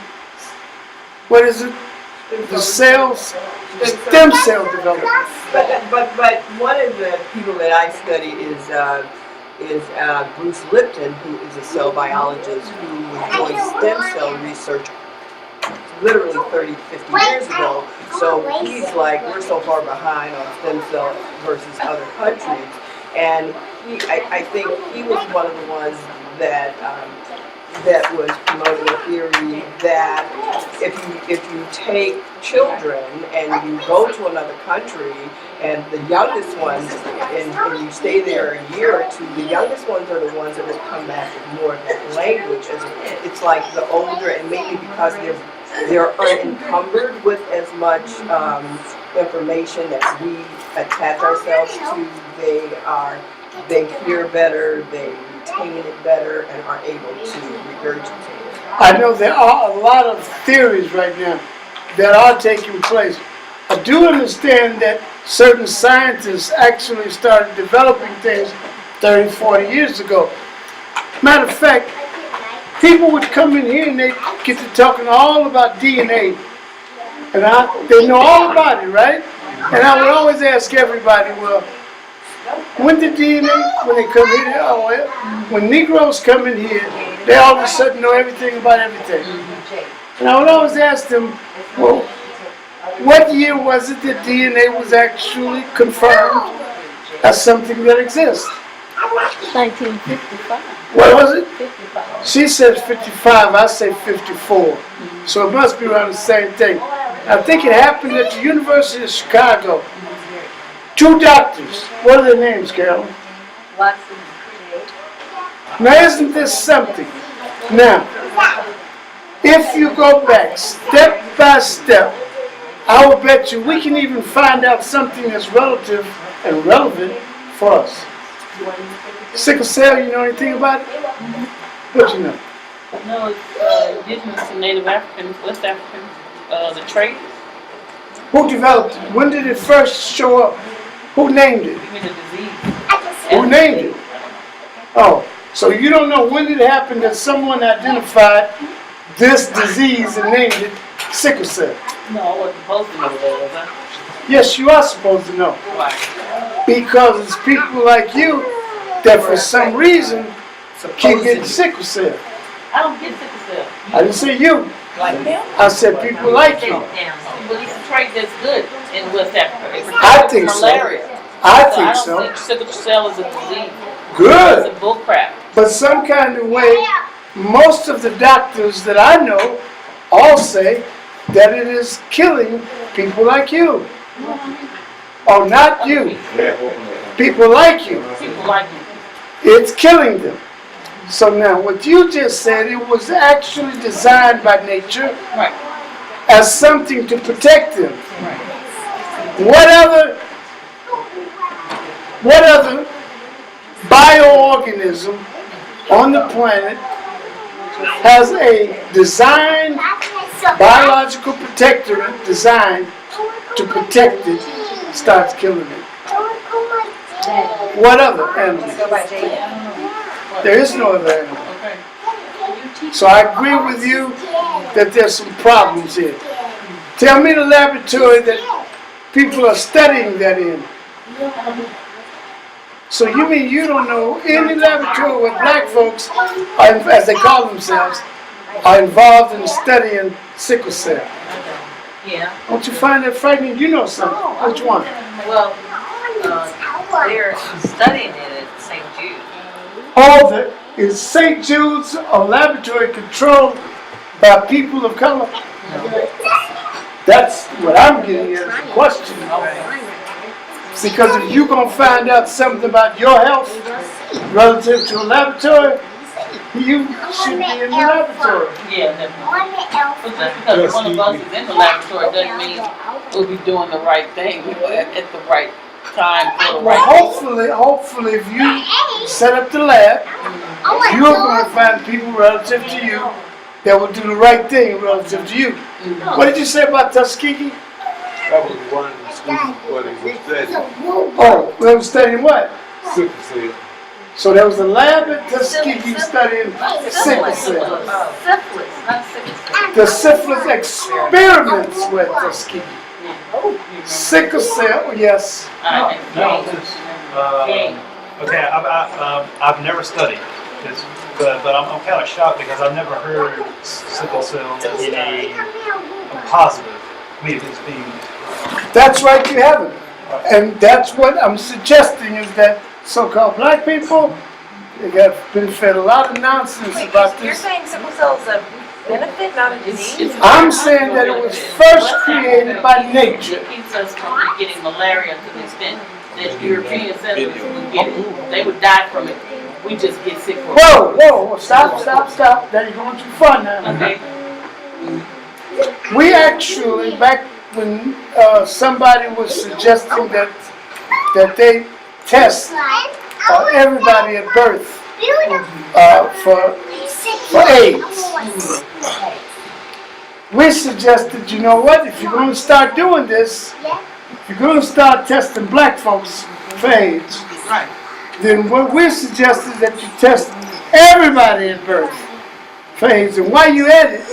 what is it? The cells, stem cell development. But one of the people that I study is Bruce Lipton, who is a cell biologist who was doing stem cell research literally 30, 50 years ago. So he's like, we're so far behind on stem cell versus other countries. And I think he was one of the ones that was promoting a theory that if you take children and you go to another country and the youngest ones and you stay there a year or two, the youngest ones are the ones that will come back with more of that language. It's like the older, and maybe because they're unencumbered with as much information that we attach ourselves to, they hear better, they retain it better, and are able to regurgitate it. I know there are a lot of theories right now that are taking place. I do understand that certain scientists actually started developing things 30, 40 years ago. Matter of fact, people would come in here and they get to talking all about DNA. And they know all about it, right? And I would always ask everybody, well, when did DNA, when they come here, when Negroes come in here, they all of a sudden know everything about everything. And I would always ask them, well, what year was it that DNA was actually confirmed as something that exists? 1955. What was it? 55. She says 55, I say 54. So it must be around the same thing. I think it happened at the University of Chicago. 2 doctors. What are their names, Carolyn? Watson. Now isn't this something? Now, if you go back step by step, I will bet you we can even find out something that's relative and relevant for us. Sickle cell, you know anything about it? What you know? No, it's indigenous to Native Africans, West Africans, the trait. Who developed it? When did it first show up? Who named it? You mean the disease? Who named it? Oh, so you don't know when it happened that someone identified this disease and named it sickle cell? No, I wasn't supposed to know that, was I? Yes, you are supposed to know. Why? Because it's people like you that for some reason keep getting sickle cell. I don't get sickle cell. I didn't say you. Like him? I said people like you. But it's a trait that's good in West Africa. It I protects think so. malaria. I I think don't so. think sickle cell is a disease. Good. It's a bull crap. But some kind of way, most of the doctors that I know all say that it is killing people like you. Oh, not you. People like you. People like you. It's killing them. So now, what you just said, it was actually designed by nature Right. as something to protect them. Right. What other bioorganism on the planet has a designed biological protectorate designed to protect it, starts killing it? What other animal? There is no other animal. Okay. So I agree with you that there's some problems here. Tell me the laboratory that people are studying that in. So you mean you don't know any laboratory where black folks, are, as they call themselves, are involved in studying sickle cell? Yeah. Don't you find that frightening? You know something. Which one? Well, they're studying it at St. Jude. All the is St. Jude's a laboratory controlled by people of color? That's what I'm getting at as a question. Because if you're going to find out something about your health relative to a laboratory, you should be in the laboratory. Yeah, definitely. Because one of us is in the laboratory doesn't mean we'll be doing the right thing at the right time for the Well, right hopefully, if you set up the lab, you're going to find people relative to you that will do the right thing relative to you. What did you say about Tuskegee? That was one of the schools where they were studying Oh, they were studying what? sickle cell. So there was a lab at Tuskegee studying sickle cell. Syphilis, not sickle cell. The syphilis experiments with Tuskegee. Sickle cell, yes. Okay, I've never studied this, but I'm kind of shocked because I've never heard sickle cell in a positive. I mean, it's being. That's right, you haven't. And that's what I'm suggesting is that so-called black people, they got been fed a lot of nonsense about You're this. saying sickle cell is a benefit, not a disease? I'm saying that it was first created by nature. It keeps us from getting malaria to the extent that European settlers would get it. They would die from it. We just get sick from it. Whoa, stop. Now you're going too far now. Okay. We actually, back when somebody was suggesting that they test everybody at birth for AIDS, we suggested, you know what, if you're going to start doing this, if you're going to start testing black folks for AIDS, then what we suggested is that you test everybody at birth for AIDS. And while you at it,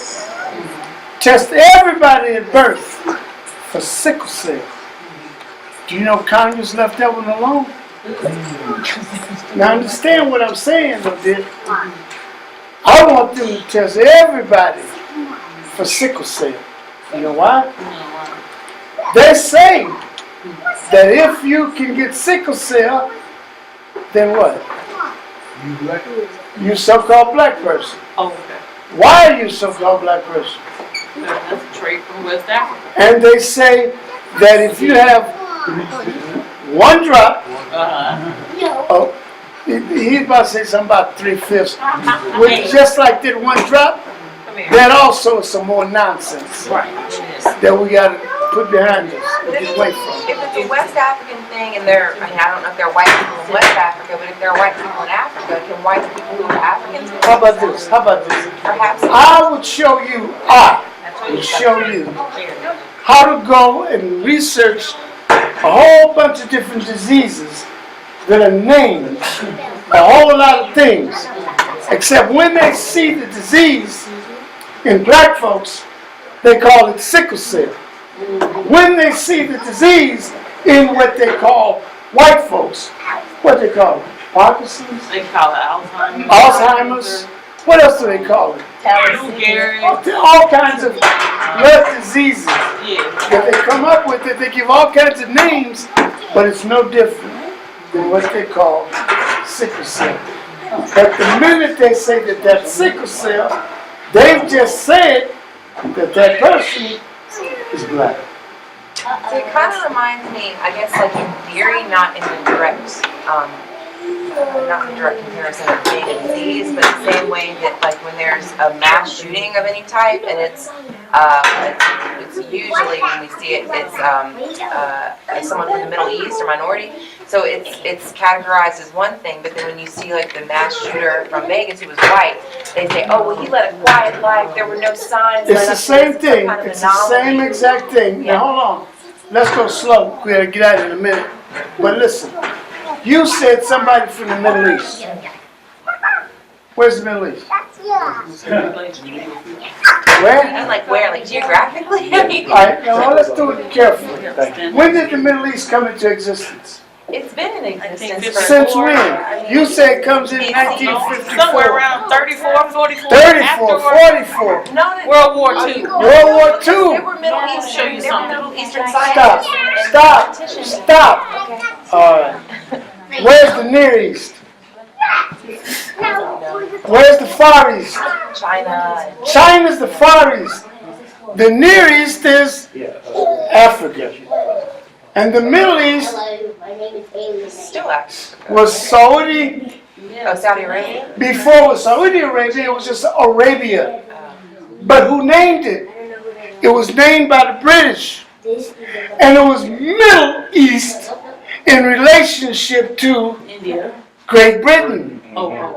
test everybody at birth for sickle cell. Do you know Congress left that one alone? Now understand what I'm saying, though, dear. I want them to test everybody for sickle cell. You know why? They say that if you can get sickle cell, then what? You black? You so-called black person. Oh, okay. Why are you so-called black person? That's a trait from West Africa. And they say that if you have one drop, oh, he's about to say something about 3/5. With just like that one drop, that also is some more nonsense Right. that we got to put behind us and get away from. If it's a West African thing and they're, I mean, I don't know if they're white people in West Africa, but if they're white people in Africa, can white people who are Africans? How about this? How about this? Perhaps. I would show you, how to go and research a whole bunch of different diseases that are named a whole lot of things, except when they see the disease in black folks, they call it sickle cell. When they see the disease in what they call white folks, what they call it? Parkinson's? They call it Alzheimer's. Alzheimer's? What else do they call it? Lou Gehrig. All kinds of blood diseases Yeah. that they come up with it. They give all kinds of names, but it's no different than what they call sickle cell. But the minute they say that that's sickle cell, they've just said that that person is black. So it kind of reminds me, I guess, like in theory, not in the direct, not in direct comparison of being a disease, but the same way that like when there's a mass shooting of any type, and it's usually when we see it, it's someone from the Middle East or minority. So it's categorized as one thing, but then when you see like the mass shooter from Vegas who was white, they say, oh well, he led a quiet life. There were no signs. It's the same thing. It's the same exact thing. Now hold on. Let's go slow. We're gonna get out in a minute. But listen, you said somebody from the Middle East. Where's the Middle East? Where? Like where? Like geographically? All right. Now let's do it carefully. When did the Middle East come into existence? It's been in existence for Since when? You say it comes in 1954. Somewhere around 34, 44. 34, 44. No, World War II. World War There II. were Middle Eastern, show you there were something. Middle Eastern Stop. scientists. Stop. Stop. All right. Where's the Near East? Where's the Far East? China. China's the Far East. The Near East is Africa. And the Middle East Still Africa. was Saudi. Oh, Saudi Arabia? Before it was Saudi Arabia, it was just Arabia. But who named it? It was named by the British. And it was Middle East in relationship to India. Great Britain. Oh.